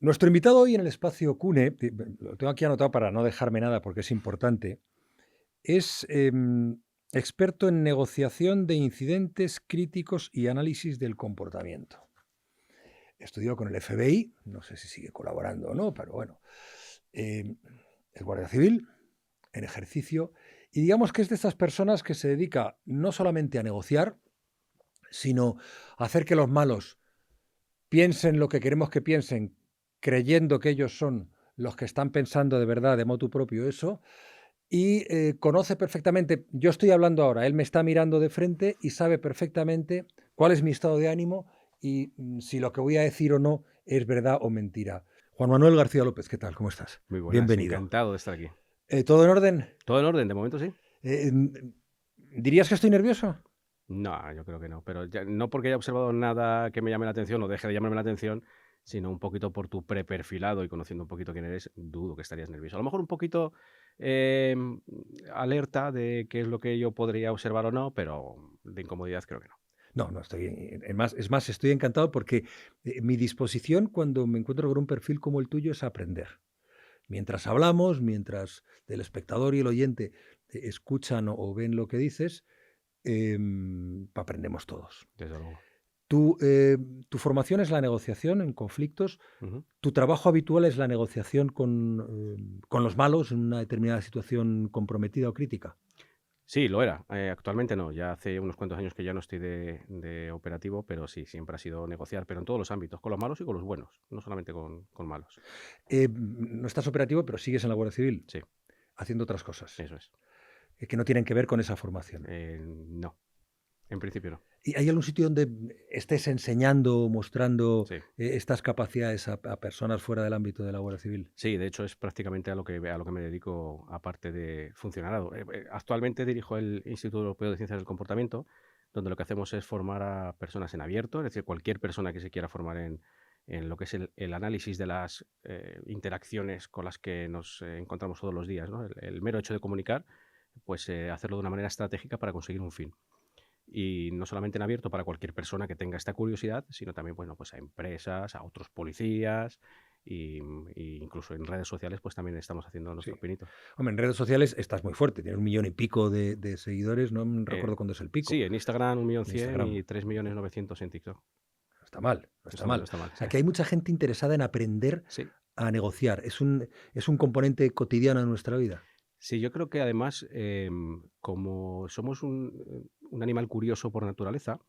Nuestro invitado hoy en el espacio CUNE, lo tengo aquí anotado para no dejarme nada porque es importante, es experto en negociación de incidentes críticos y análisis del comportamiento. Estudió con el FBI, no sé si sigue colaborando o no, pero bueno, eh, es guardia civil, en ejercicio, y digamos que es de esas personas que se dedica no solamente a negociar, sino a hacer que los malos piensen lo que queremos que piensen, creyendo que ellos son los que están pensando de verdad, de motu propio eso, y conoce perfectamente, yo estoy hablando ahora, él me está mirando de frente y sabe perfectamente cuál es mi estado de ánimo y si lo que voy a decir o no es verdad o mentira. Juan Manuel García López, ¿qué tal? ¿Cómo estás? Muy buenas, Bienvenido. encantado de estar aquí. ¿Todo en orden? ¿Todo en orden? De momento sí. Eh, mm, ¿Dirías que estoy nervioso? No, yo creo que no, pero no porque haya observado nada que me llame la atención o deje de llamarme la atención, sino un poquito por tu preperfilado y conociendo un poquito quién eres, dudo que estarías nervioso. A lo mejor un poquito em, alerta de qué es lo que yo podría observar o no, pero de incomodidad creo que no. No, no estoy. Es más, estoy encantado porque mi disposición cuando me encuentro con un perfil como el tuyo es aprender. Mientras hablamos, mientras el espectador y el oyente escuchan o ven lo que dices, aprendemos todos. Desde luego. Tu formación es la negociación en conflictos. Ujú. Tu trabajo habitual es la negociación con los malos en una determinada situación comprometida o crítica. Sí, lo era. Actualmente no, ya hace unos cuantos años que ya no estoy de operativo, pero sí, siempre ha sido negociar, pero en todos los ámbitos, con los malos y con los buenos, no solamente con malos. No estás operativo, pero sigues en la Guardia Civil Sí, haciendo otras cosas eso es. que no tienen que ver con esa formación. No, en principio no. ¿Y hay algún sitio donde estés enseñando, mostrando Sí. estas capacidades a personas fuera del ámbito de la Guardia Civil? Sí, de hecho es prácticamente a lo que me dedico aparte de funcionario. Actualmente dirijo el Instituto Europeo de Ciencias del Comportamiento, donde lo que hacemos es formar a personas en abierto, es decir, cualquier persona que se quiera formar en lo que es el análisis de las interacciones con las que nos encontramos todos los días, ¿no? El mero hecho de comunicar, pues hacerlo de una manera estratégica para conseguir un fin. Y no solamente en abierto para cualquier persona que tenga esta curiosidad, sino también, bueno, pues a empresas, a otros policías y incluso en redes sociales, pues también estamos haciendo nuestro Sí. pinito. Hombre, en redes sociales estás muy fuerte, tienes 1 millón y pico de seguidores, no Eh, recuerdo cuándo es el pico, sí, en Instagram en 1.100.000 Instagram. y 3.900.000 en TikTok. No está mal, no No está está mal, no mal. está mal. O sea, que hay mucha gente interesada en aprender Sí, a negociar. Es un componente cotidiano de nuestra vida. sí, yo creo que además, como somos un animal curioso por naturaleza,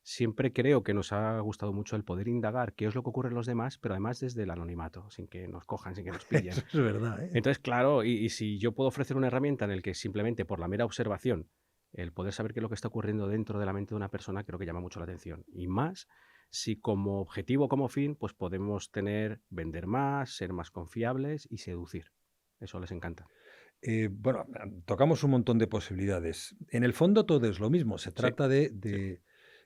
siempre creo que nos ha gustado mucho el poder indagar qué es lo que ocurre en los demás, pero además desde el anonimato, sin que nos cojan, sin que nos Eso pillen. es verdad, ¿eh? Entonces, claro, y si yo puedo ofrecer una herramienta en el que simplemente por la mera observación, el poder saber qué es lo que está ocurriendo dentro de la mente de una persona, creo que llama mucho la atención. Y más si como objetivo, como fin, pues podemos vender más, ser más confiables y seducir. Eso les encanta. Bueno, tocamos un montón de posibilidades. En el fondo todo es lo mismo. Se Sí, trata de, sí, de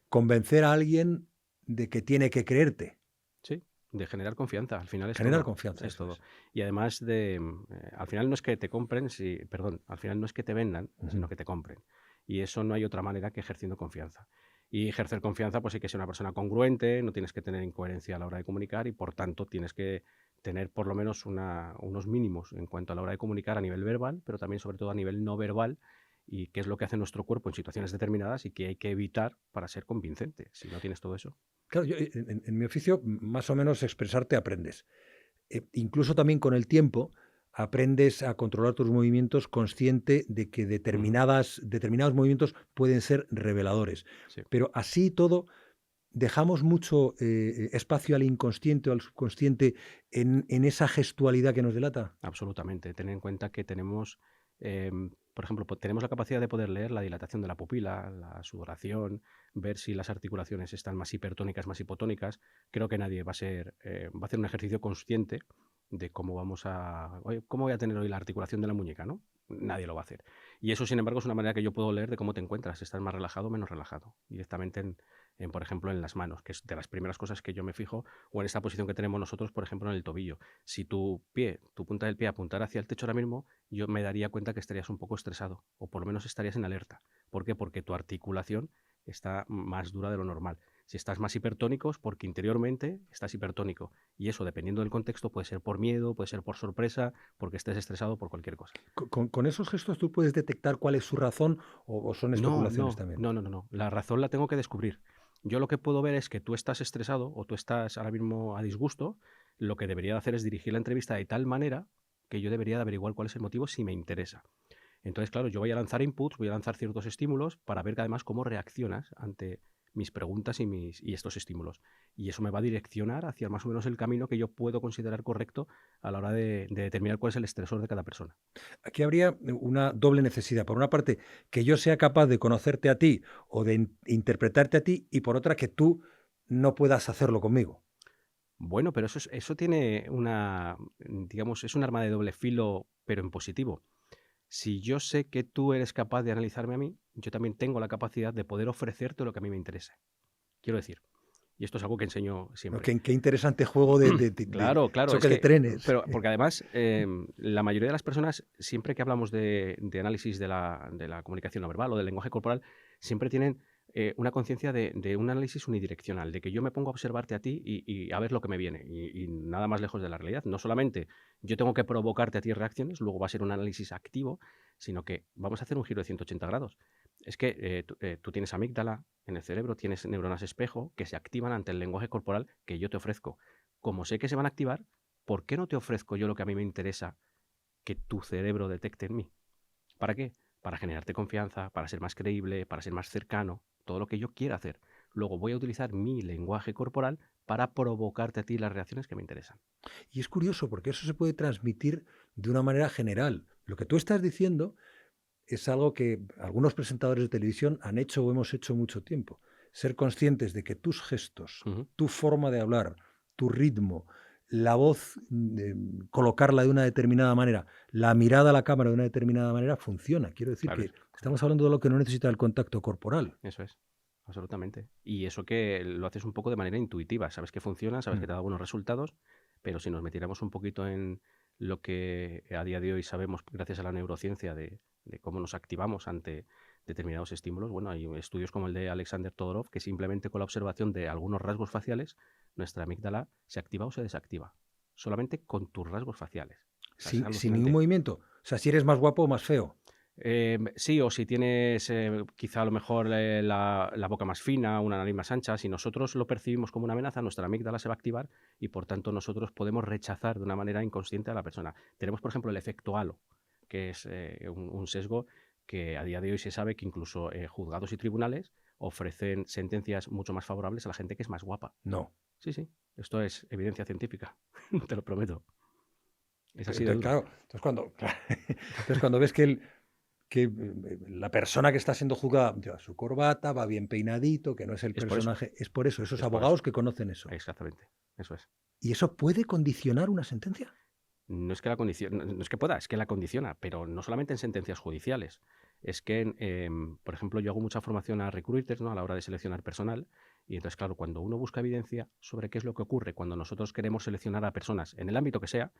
convencer a alguien de que tiene que creerte, sí. De generar confianza, al final es generar todo. confianza, Es eso todo. es. Y además al final no es que te compren, perdón, al final no es que te vendan, sino Ujú. que te compren. Y eso no hay otra manera que ejerciendo confianza. Y ejercer confianza, pues sí que ser una persona congruente, no tienes que tener incoherencia a la hora de comunicar y por tanto tienes que tener por lo menos unos mínimos en cuanto a la hora de comunicar a nivel verbal, pero también sobre todo a nivel no verbal y qué es lo que hace nuestro cuerpo en situaciones determinadas y que hay que evitar para ser convincente. Si no tienes todo eso. Claro, yo, en mi oficio, más o menos expresarte aprendes. Incluso también con el tiempo, aprendes a controlar tus movimientos consciente de que Ujú. determinados movimientos pueden ser reveladores. Sí. Pero así todo, dejamos mucho espacio al inconsciente o al subconsciente en esa gestualidad que nos delata. Absolutamente. Ten en cuenta que tenemos, por ejemplo, tenemos la capacidad de poder leer la dilatación de la pupila, la sudoración, ver si las articulaciones están más hipertónicas, más hipotónicas. Creo que nadie va a hacer un ejercicio consciente de cómo oye, ¿cómo voy a tener hoy la articulación de la muñeca, no? Nadie lo va a hacer. Y eso, sin embargo, es una manera que yo puedo leer de cómo te encuentras, si estás más relajado o menos relajado, directamente por ejemplo, en las manos, que es de las primeras cosas que yo me fijo, o en esta posición que tenemos nosotros, por ejemplo, en el tobillo. Si tu punta del pie apuntara hacia el techo ahora mismo, yo me daría cuenta que estarías un poco estresado, o por lo menos estarías en alerta. ¿Por qué? Porque tu articulación está más dura de lo normal. Si estás más hipertónico es porque interiormente estás hipertónico. Y eso, dependiendo del contexto, puede ser por miedo, puede ser por sorpresa, porque estés estresado, por cualquier cosa. Con esos gestos tú puedes detectar cuál es su razón o son No, especulaciones no, también. no, no, no, no. La razón la tengo que descubrir. Yo lo que puedo ver es que tú estás estresado o tú estás ahora mismo a disgusto. Lo que debería de hacer es dirigir la entrevista de tal manera que yo debería de averiguar cuál es el motivo si me interesa. Entonces, claro, yo voy a lanzar inputs, voy a lanzar ciertos estímulos para ver que además cómo reaccionas ante mis preguntas y estos estímulos. Y eso me va a direccionar hacia más o menos el camino que yo puedo considerar correcto a la hora de determinar cuál es el estresor de cada persona. Aquí habría una doble necesidad. Por una parte, que yo sea capaz de conocerte a ti o de interpretarte a ti, y por otra, que tú no puedas hacerlo conmigo. Bueno, pero eso tiene digamos, es un arma de doble filo, pero en positivo. Si yo sé que tú eres capaz de analizarme a mí, yo también tengo la capacidad de poder ofrecerte lo que a mí me interese. Quiero decir, y esto es algo que enseño ¿No? siempre. Qué interesante juego de Claro, claro, es choque de que, trenes. pero porque además la mayoría de las personas, siempre que hablamos de análisis de la comunicación no verbal o del lenguaje corporal, siempre tienen una conciencia de un análisis unidireccional, de que yo me pongo a observarte a ti y a ver lo que me viene, y nada más lejos de la realidad. No solamente yo tengo que provocarte a ti reacciones, luego va a ser un análisis activo, sino que vamos a hacer un giro de 180 grados. Es que tú tienes amígdala en el cerebro, tienes neuronas espejo que se activan ante el lenguaje corporal que yo te ofrezco. Como sé que se van a activar, ¿por qué no te ofrezco yo lo que a mí me interesa que tu cerebro detecte en mí? ¿Para qué? Para generarte confianza, para ser más creíble, para ser más cercano, todo lo que yo quiera hacer. Luego voy a utilizar mi lenguaje corporal para provocarte a ti las reacciones que me interesan. Y es curioso porque eso se puede transmitir de una manera general. Lo que tú estás diciendo es algo que algunos presentadores de televisión han hecho o hemos hecho mucho tiempo. Ser conscientes de que tus gestos, Ujú, tu forma de hablar, tu ritmo, la voz, colocarla de una determinada manera, la mirada a la cámara de una determinada manera, funciona. Quiero decir claro, que estamos hablando de lo que no necesita el contacto corporal. eso es, absolutamente. Y eso que lo haces un poco de manera intuitiva, sabes que funciona, sabes que Mm. te da buenos resultados, pero si nos metiéramos un poquito en lo que a día de hoy sabemos gracias a la neurociencia de cómo nos activamos ante determinados estímulos, bueno, hay estudios como el de Alexander Todorov que simplemente con la observación de algunos rasgos faciales, nuestra amígdala se activa o se desactiva, solamente con tus rasgos faciales. O sea, es Sin ningún alucinante. movimiento. O sea, si eres más guapo o más feo. Sí, o si tienes quizá a lo mejor la boca más fina, una nariz más ancha, si nosotros lo percibimos como una amenaza, nuestra amígdala se va a activar y por tanto nosotros podemos rechazar de una manera inconsciente a la persona. Tenemos, por ejemplo, el efecto halo, que es un sesgo que a día de hoy se sabe que incluso juzgados y tribunales ofrecen sentencias mucho más favorables a la gente que es más guapa. No. Sí, sí, esto es evidencia científica, te lo prometo. Es así de Entonces, duro. claro, entonces cuando ves que la persona que está siendo juzgada lleva su corbata, va bien peinadito, que no es el Es por eso, personaje, es por eso, esos es por eso. abogados que conocen eso. Exactamente, eso es. ¿Y eso puede condicionar una sentencia? No es que la condicione, no es que pueda, es que la condiciona, pero no solamente en sentencias judiciales. Es que, por ejemplo, yo hago mucha formación a recruiters, ¿no? A la hora de seleccionar personal. Y entonces, claro, cuando uno busca evidencia sobre qué es lo que ocurre cuando nosotros queremos seleccionar a personas en el ámbito que sea,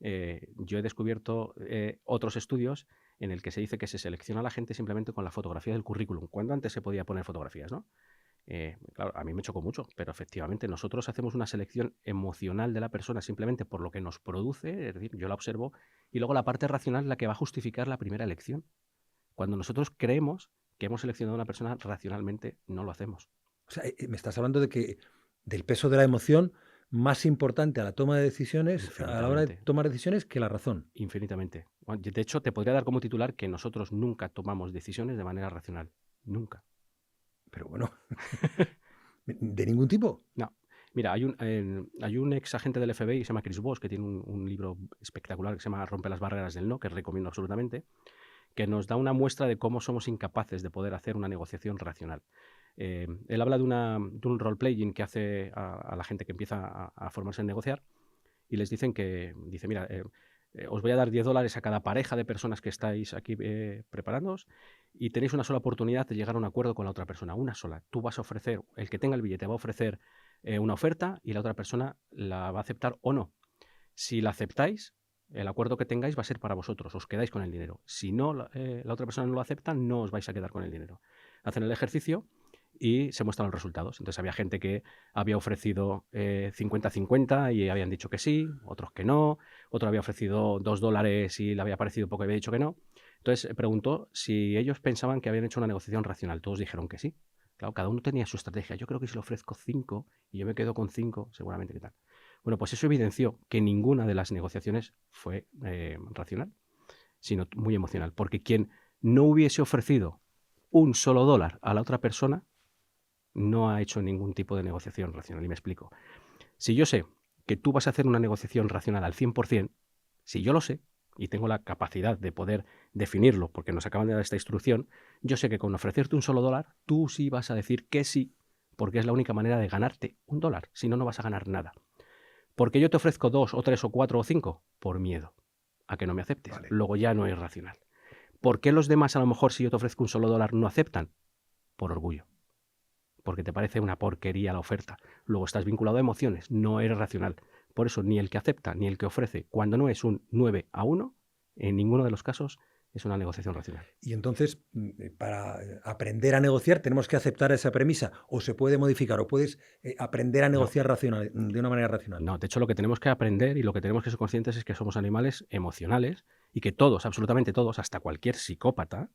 yo he descubierto otros estudios en el que se dice que se selecciona a la gente simplemente con la fotografía del currículum, cuando antes se podía poner fotografías, ¿no? Claro, a mí me chocó mucho, pero efectivamente nosotros hacemos una selección emocional de la persona simplemente por lo que nos produce, es decir, yo la observo, y luego la parte racional es la que va a justificar la primera elección. Cuando nosotros creemos que hemos seleccionado a una persona, racionalmente no lo hacemos. O sea, me estás hablando de que del peso de la emoción más importante a la toma de decisiones, a la hora de Infinitamente, tomar decisiones, que la razón. infinitamente. Bueno, de hecho, te podría dar como titular que nosotros nunca tomamos decisiones de manera racional. Nunca. Pero bueno, de ningún tipo. No. Mira, hay un ex agente del FBI que se llama Chris Voss, que tiene un libro espectacular que se llama Rompe las barreras del no, que recomiendo absolutamente, que nos da una muestra de cómo somos incapaces de poder hacer una negociación racional. Él habla de un role-playing que hace a la gente que empieza a formarse en negociar y les dicen que, dice, mira, os voy a dar $10 a cada pareja de personas que estáis aquí preparándoos y tenéis una sola oportunidad de llegar a un acuerdo con la otra persona, una sola. Tú vas a ofrecer, el que tenga el billete va a ofrecer una oferta y la otra persona la va a aceptar o no. Si la aceptáis, el acuerdo que tengáis va a ser para vosotros, os quedáis con el dinero. Si no, la otra persona no lo acepta, no os vais a quedar con el dinero. Hacen el ejercicio y se muestran los resultados. Entonces había gente que había ofrecido 50-50 y habían dicho que sí, otros que no, otro había ofrecido $2 y le había parecido poco y había dicho que no. Entonces preguntó si ellos pensaban que habían hecho una negociación racional. Todos dijeron que sí. Claro, cada uno tenía su estrategia. Yo creo que si le ofrezco 5 y yo me quedo con 5, seguramente que tal. Bueno, pues eso evidenció que ninguna de las negociaciones fue racional, sino muy emocional. Porque quien no hubiese ofrecido un solo dólar a la otra persona no ha hecho ningún tipo de negociación racional. Y me explico. Si yo sé que tú vas a hacer una negociación racional al 100%, si yo lo sé y tengo la capacidad de poder definirlo, porque nos acaban de dar esta instrucción, yo sé que con ofrecerte un solo dólar, tú sí vas a decir que sí, porque es la única manera de ganarte un dólar. Si no, no vas a ganar nada. Porque yo te ofrezco 2 o 3 o 4 o 5, por miedo a que no me aceptes. Vale. Luego ya no es racional. ¿Por qué los demás, a lo mejor, si yo te ofrezco un solo dólar, no aceptan? Por orgullo. Porque te parece una porquería la oferta. Luego estás vinculado a emociones, no eres racional. Por eso ni el que acepta ni el que ofrece, cuando no es un 9-1, en ninguno de los casos es una negociación racional. Y entonces, para aprender a negociar, tenemos que aceptar esa premisa, o se puede modificar, o puedes aprender a No, negociar de una manera racional. no, de hecho lo que tenemos que aprender y lo que tenemos que ser conscientes es que somos animales emocionales y que todos, absolutamente todos, hasta cualquier psicópata,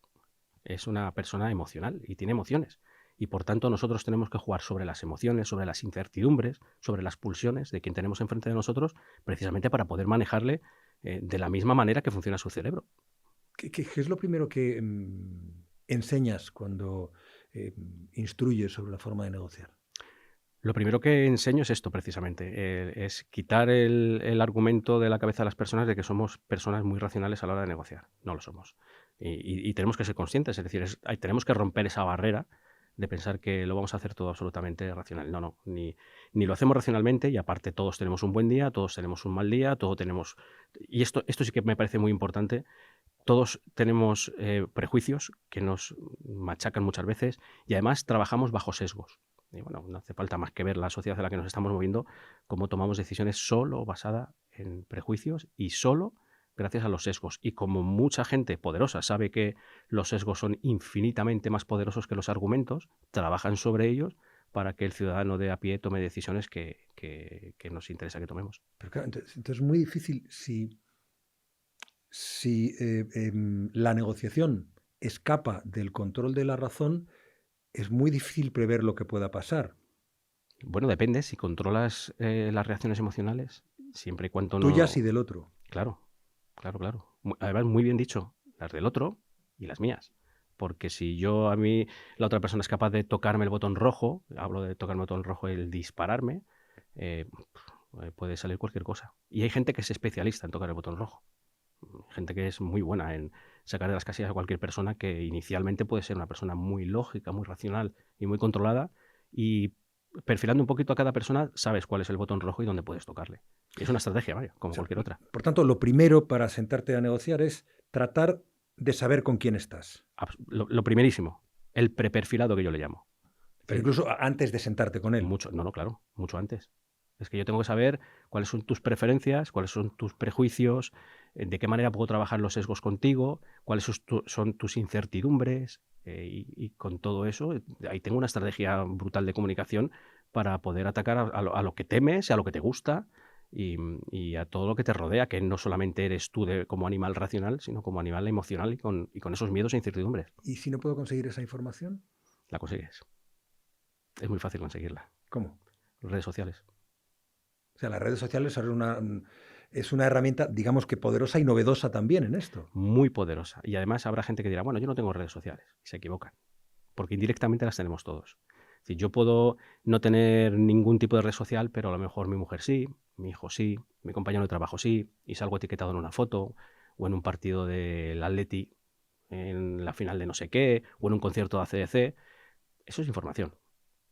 es una persona emocional y tiene emociones. Y por tanto nosotros tenemos que jugar sobre las emociones, sobre las incertidumbres, sobre las pulsiones de quien tenemos enfrente de nosotros, precisamente para poder manejarle de la misma manera que funciona su cerebro. ¿Qué es lo primero que enseñas cuando instruyes sobre la forma de negociar? Lo primero que enseño es esto precisamente, es quitar el argumento de la cabeza de las personas de que somos personas muy racionales a la hora de negociar. No lo somos. Y tenemos que ser conscientes, es decir, tenemos que romper esa barrera de pensar que lo vamos a hacer todo absolutamente racional. No, no, ni lo hacemos racionalmente y aparte todos tenemos un buen día, todos tenemos un mal día, todos tenemos... Y esto sí que me parece muy importante. Todos tenemos prejuicios que nos machacan muchas veces y además trabajamos bajo sesgos. Y bueno, no hace falta más que ver la sociedad en la que nos estamos moviendo, cómo tomamos decisiones solo basadas en prejuicios y solo gracias a los sesgos. Y como mucha gente poderosa sabe que los sesgos son infinitamente más poderosos que los argumentos, trabajan sobre ellos para que el ciudadano de a pie tome decisiones que nos interesa que tomemos. Pero claro, entonces es muy difícil si la negociación escapa del control de la razón, es muy difícil prever lo que pueda pasar. Bueno, depende, si controlas las reacciones emocionales, siempre y cuando Tuyas y no... del otro. Claro, claro, claro. Además, muy bien dicho, las del otro y las mías. Porque si a mí, la otra persona es capaz de tocarme el botón rojo, hablo de tocarme el botón rojo y el dispararme, eh, puede salir cualquier cosa. Y hay gente que es especialista en tocar el botón rojo. Gente que es muy buena en sacar de las casillas a cualquier persona que inicialmente puede ser una persona muy lógica, muy racional y muy controlada. Y perfilando un poquito a cada persona, sabes cuál es el botón rojo y dónde puedes tocarle. Y es una estrategia, vaya, como O sea, cualquier otra. por tanto, lo primero para sentarte a negociar es tratar de saber con quién estás. Lo primerísimo, el preperfilado que yo le llamo. Pero incluso antes de sentarte con él. Mucho, no, claro, mucho antes. Es que yo tengo que saber cuáles son tus preferencias, cuáles son tus prejuicios, de qué manera puedo trabajar los sesgos contigo, cuáles son tus incertidumbres, y con todo eso, ahí tengo una estrategia brutal de comunicación para poder atacar a lo que temes, a lo que te gusta y a todo lo que te rodea, que no solamente eres tú como animal racional, sino como animal emocional y con esos miedos e incertidumbres. ¿Y si no puedo conseguir esa información? La consigues. Es muy fácil conseguirla. ¿Cómo? Redes sociales. O sea, las redes sociales es una herramienta, digamos que poderosa y novedosa también en esto. Muy poderosa. Y además habrá gente que dirá, bueno, yo no tengo redes sociales. Y se equivocan. Porque indirectamente las tenemos todos. Es decir, yo puedo no tener ningún tipo de red social, pero a lo mejor mi mujer sí, mi hijo sí, mi compañero de trabajo sí, y salgo etiquetado en una foto, o en un partido del Atleti, en la final de no sé qué, o en un concierto de AC/DC. Eso es información.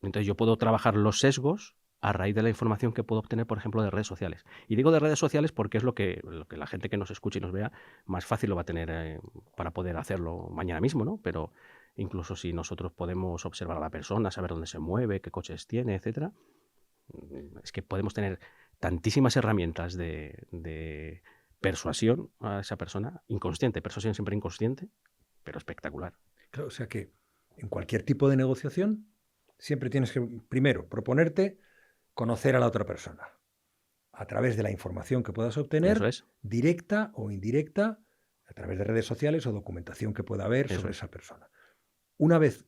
Entonces yo puedo trabajar los sesgos a raíz de la información que puedo obtener, por ejemplo, de redes sociales. Y digo de redes sociales porque es lo que la gente que nos escuche y nos vea más fácil lo va a tener para poder hacerlo mañana mismo, ¿no? Pero incluso si nosotros podemos observar a la persona, saber dónde se mueve, qué coches tiene, etcétera, es que podemos tener tantísimas herramientas de persuasión a esa persona, inconsciente, persuasión siempre inconsciente, pero espectacular. Claro, o sea que en cualquier tipo de negociación siempre tienes que, primero, proponerte conocer a la otra persona a través de la información que puedas Eso obtener, es, directa o indirecta, a través de redes sociales o documentación que pueda haber eso sobre es. esa persona. Una vez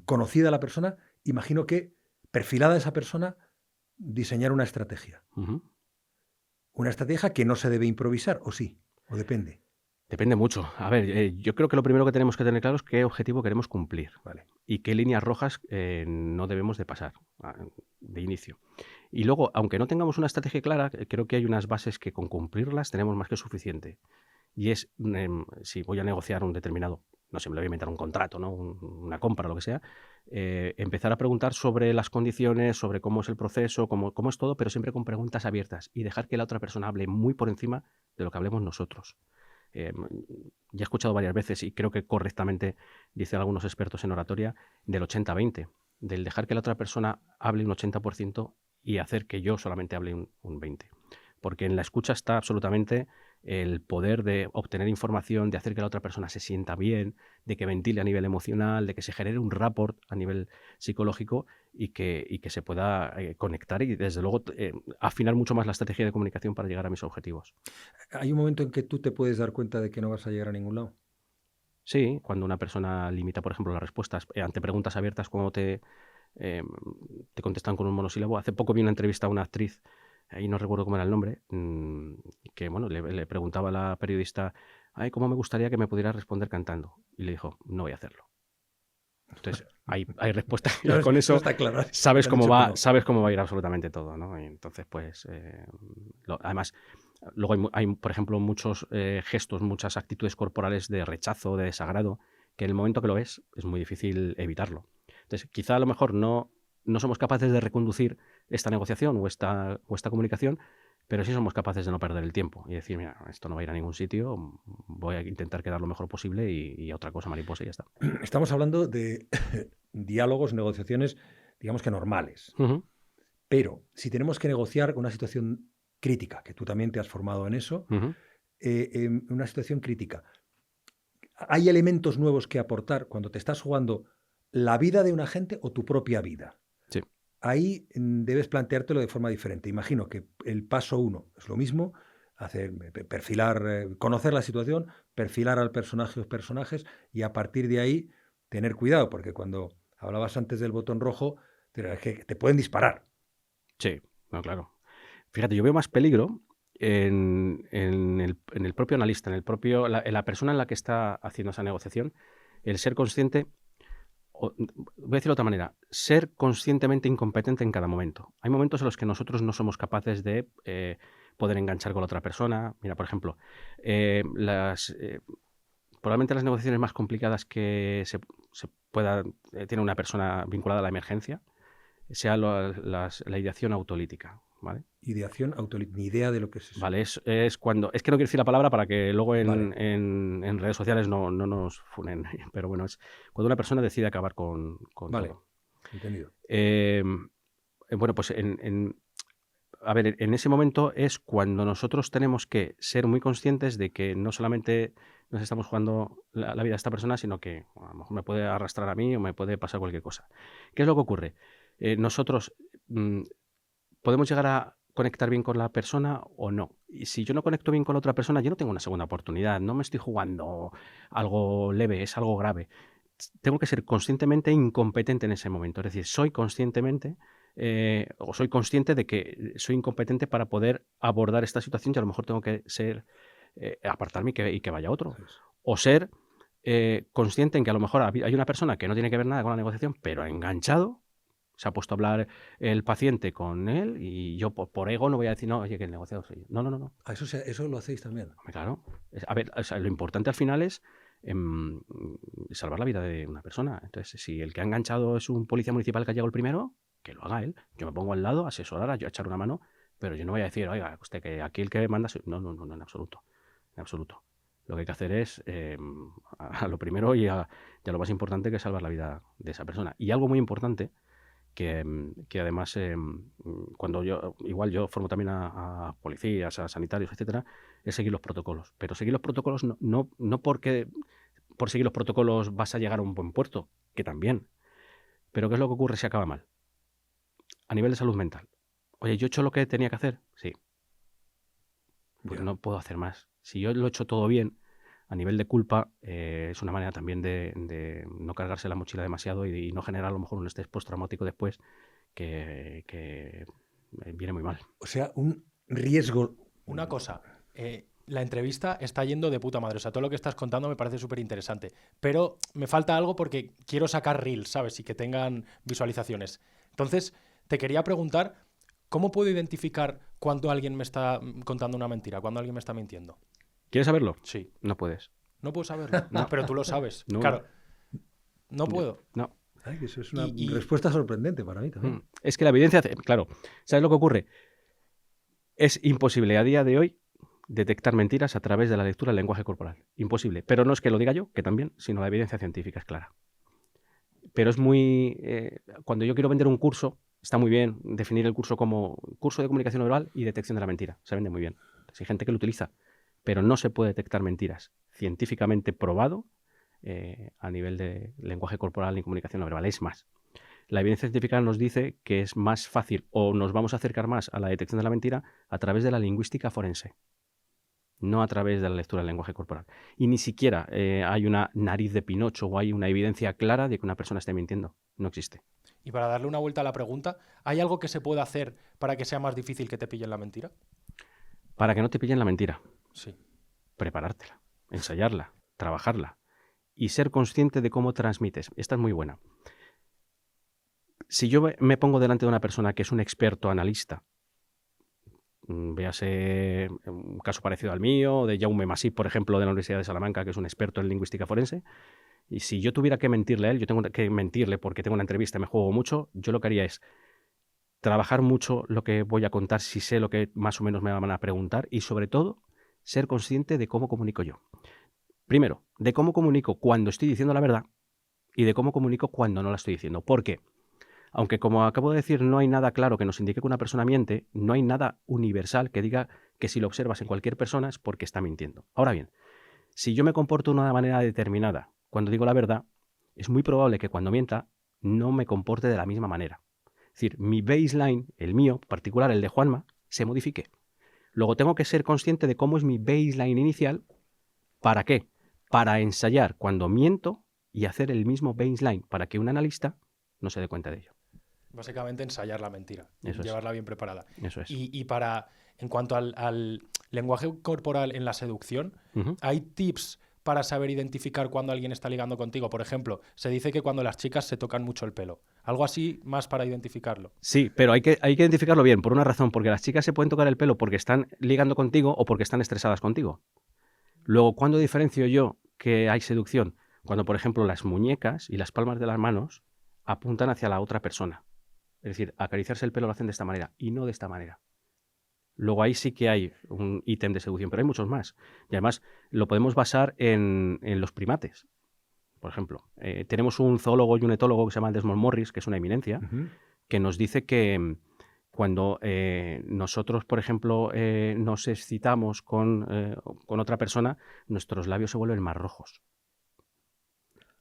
conocida la persona, imagino que, perfilada esa persona, diseñar una estrategia. Ujú. Una estrategia que no se debe improvisar, o sí, o depende. Depende mucho. A ver, yo creo que lo primero que tenemos que tener claro es qué objetivo queremos cumplir Vale. y qué líneas rojas no debemos de pasar de inicio. Y luego, aunque no tengamos una estrategia clara, creo que hay unas bases que con cumplirlas tenemos más que suficiente. Y es, si voy a negociar un determinado, no sé, me lo voy a inventar un contrato, ¿no? Una compra, lo que sea, empezar a preguntar sobre las condiciones, sobre cómo es el proceso, cómo es todo, pero siempre con preguntas abiertas y dejar que la otra persona hable muy por encima de lo que hablemos nosotros. Eh, ya he escuchado varias veces y creo que correctamente dicen algunos expertos en oratoria del 80-20, del dejar que la otra persona hable un 80% y hacer que yo solamente hable un 20%. Porque en la escucha está absolutamente el poder de obtener información, de hacer que la otra persona se sienta bien, de que ventile a nivel emocional, de que se genere un rapport a nivel psicológico y que se pueda conectar y, desde luego, afinar mucho más la estrategia de comunicación para llegar a mis objetivos. ¿Hay un momento en que tú te puedes dar cuenta de que no vas a llegar a ningún lado? Sí, cuando una persona limita, por ejemplo, las respuestas ante preguntas abiertas, cuando eh, te contestan con un monosílabo. Hace poco vi una entrevista a una actriz, ahí no recuerdo cómo era el nombre, que bueno, le preguntaba a la periodista, ay, ¿cómo me gustaría que me pudiera responder cantando? Y le dijo, no voy a hacerlo. Entonces, hay respuesta y ya con Eso eso está claro. sabes Te han dicho que no. sabes cómo va a ir absolutamente todo, ¿no? Y entonces, pues, además, luego hay, por ejemplo, muchos gestos, muchas actitudes corporales de rechazo, de desagrado, que en el momento que lo ves es muy difícil evitarlo. Entonces, quizá a lo mejor no somos capaces de reconducir esta negociación o esta comunicación, pero sí somos capaces de no perder el tiempo y decir, mira, esto no va a ir a ningún sitio, voy a intentar quedar lo mejor posible y a otra cosa, mariposa, y ya está. Estamos hablando de diálogos, negociaciones, digamos que normales. Ujú, Pero si tenemos que negociar una situación crítica, que tú también te has formado en eso, ujú. una situación crítica, ¿hay elementos nuevos que aportar cuando te estás jugando la vida de una gente o tu propia vida? Sí. Ahí debes planteártelo de forma diferente. Imagino que el paso 1 es lo mismo, perfilar, conocer la situación, perfilar al personaje o personajes y a partir de ahí tener cuidado, porque cuando hablabas antes del botón rojo, es que te pueden disparar. Sí, no, claro. Fíjate, yo veo más peligro en el propio analista, en la persona en la que está haciendo esa negociación, el ser consciente, voy a decirlo de otra manera, ser conscientemente incompetente en cada momento. Hay momentos en los que nosotros no somos capaces de poder enganchar con la otra persona. Mira, por ejemplo, probablemente las negociaciones más complicadas que se pueda tener una persona vinculada a la emergencia sea la ideación autolítica, ¿vale? Ideación, ni idea de lo que es eso. Vale, es cuando. Es que no quiero decir la palabra para que luego Vale, en redes sociales no nos funen, pero bueno, es cuando una persona decide acabar con vale, todo. entendido. Bueno, pues a ver, en ese momento es cuando nosotros tenemos que ser muy conscientes de que no solamente nos estamos jugando la vida de esta persona, sino que a lo mejor me puede arrastrar a mí o me puede pasar cualquier cosa. ¿Qué es lo que ocurre? Nosotros mm, podemos llegar a conectar bien con la persona o no. Y si yo no conecto bien con la otra persona, yo no tengo una segunda oportunidad. No me estoy jugando algo leve, es algo grave. Tengo que ser conscientemente incompetente en ese momento. Es decir, soy conscientemente o soy consciente de que soy incompetente para poder abordar esta situación y a lo mejor tengo que ser, apartarme y que vaya otro. Eso es. O ser consciente en que a lo mejor hay una persona que no tiene que ver nada con la negociación, pero ha enganchado, se ha puesto a hablar el paciente con él y yo por ego no voy a decir, no, oye, que el negociador soy yo. No, no, no, no. Eso lo hacéis también. Hombre, claro. A ver, o sea, lo importante al final es salvar la vida de una persona. Entonces, si el que ha enganchado es un policía municipal que ha llegado el primero, que lo haga él. Yo me pongo al lado, a asesorar, a echar una mano, pero yo no voy a decir, oiga, usted que aquí el que manda soy. No, no, no, no, en absoluto. En absoluto. Lo que hay que hacer es a lo primero y a lo más importante, que es salvar la vida de esa persona. Y algo muy importante que además, cuando yo formo también a policías, a sanitarios, etcétera, es seguir los protocolos. Pero seguir los protocolos no porque por seguir los protocolos vas a llegar a un buen puerto, que también. Pero ¿qué es lo que ocurre si acaba mal? A nivel de salud mental. Oye, ¿yo he hecho lo que tenía que hacer? Sí. Pues Ya. no puedo hacer más. Si yo lo he hecho todo bien, a nivel de culpa, es una manera también de no cargarse la mochila demasiado y no generar a lo mejor un estrés postraumático después que viene muy mal. O sea, un riesgo. Una cosa, la entrevista está yendo de puta madre. O sea, todo lo que estás contando me parece súper interesante. Pero me falta algo porque quiero sacar reels, ¿sabes? Y que tengan visualizaciones. Entonces, te quería preguntar, ¿cómo puedo identificar cuando alguien me está contando una mentira? Cuando alguien me está mintiendo. ¿Quieres saberlo? Sí. No puedes. No puedo saberlo. No. Pero tú lo sabes. No. Claro. No puedo. No. Ay, que eso es una Y- respuesta sorprendente para mí también. Es que la evidencia, claro, ¿sabes lo que ocurre? Es imposible a día de hoy detectar mentiras a través de la lectura del lenguaje corporal. Imposible. Pero no es que lo diga yo, que también, sino la evidencia científica es clara. Pero es muy... cuando yo quiero vender un curso, está muy bien definir el curso como curso de comunicación verbal y detección de la mentira. Se vende muy bien. Hay gente que lo utiliza. Pero no se puede detectar mentiras científicamente probado a nivel de lenguaje corporal y comunicación no verbal. Es más, la evidencia científica nos dice que es más fácil o nos vamos a acercar más a la detección de la mentira a través de la lingüística forense, no a través de la lectura del lenguaje corporal. Y ni siquiera hay una nariz de Pinocho o hay una evidencia clara de que una persona esté mintiendo. No existe. Y para darle una vuelta a la pregunta, ¿hay algo que se pueda hacer para que sea más difícil que te pillen la mentira? Para que no te pillen la mentira, Sí. preparártela, ensayarla, trabajarla y ser consciente de cómo transmites. Esta es muy buena. Si yo me pongo delante de una persona que es un experto analista, véase un caso parecido al mío, de Jaume Masip, por ejemplo, de la Universidad de Salamanca, que es un experto en lingüística forense, y si yo tuviera que mentirle a él, yo tengo que mentirle porque tengo una entrevista y me juego mucho, yo lo que haría es trabajar mucho lo que voy a contar, si sé lo que más o menos me van a preguntar, y sobre todo, ser consciente de cómo comunico yo. Primero, de cómo comunico cuando estoy diciendo la verdad y de cómo comunico cuando no la estoy diciendo. ¿Por qué? Aunque, como acabo de decir, no hay nada claro que nos indique que una persona miente, no hay nada universal que diga que si lo observas en cualquier persona es porque está mintiendo. Ahora bien, si yo me comporto de una manera determinada cuando digo la verdad, es muy probable que cuando mienta no me comporte de la misma manera. Es decir, mi baseline, el mío, particular, el de Juanma, se modifique. Luego tengo que ser consciente de cómo es mi baseline inicial. ¿Para qué? Para ensayar cuando miento y hacer el mismo baseline para que un analista no se dé cuenta de ello. Básicamente ensayar la mentira, Eso es. llevarla bien preparada. Eso es. Y para, en cuanto al lenguaje corporal en la seducción, ¿hay tips para saber identificar cuando alguien está ligando contigo? Por ejemplo, se dice que cuando las chicas se tocan mucho el pelo. Algo así más para identificarlo. Sí, pero hay que identificarlo bien, por una razón, porque las chicas se pueden tocar el pelo porque están ligando contigo o porque están estresadas contigo. Luego, ¿cuándo diferencio yo que hay seducción? Cuando, por ejemplo, las muñecas y las palmas de las manos apuntan hacia la otra persona. Es decir, acariciarse el pelo lo hacen de esta manera y no de esta manera. Luego ahí sí que hay un ítem de seducción, pero hay muchos más. Y además lo podemos basar en los primates. Por ejemplo, tenemos un zoólogo y un etólogo que se llama Desmond Morris, que es una eminencia, que nos dice que cuando nosotros, por ejemplo, nos excitamos con otra persona, nuestros labios se vuelven más rojos.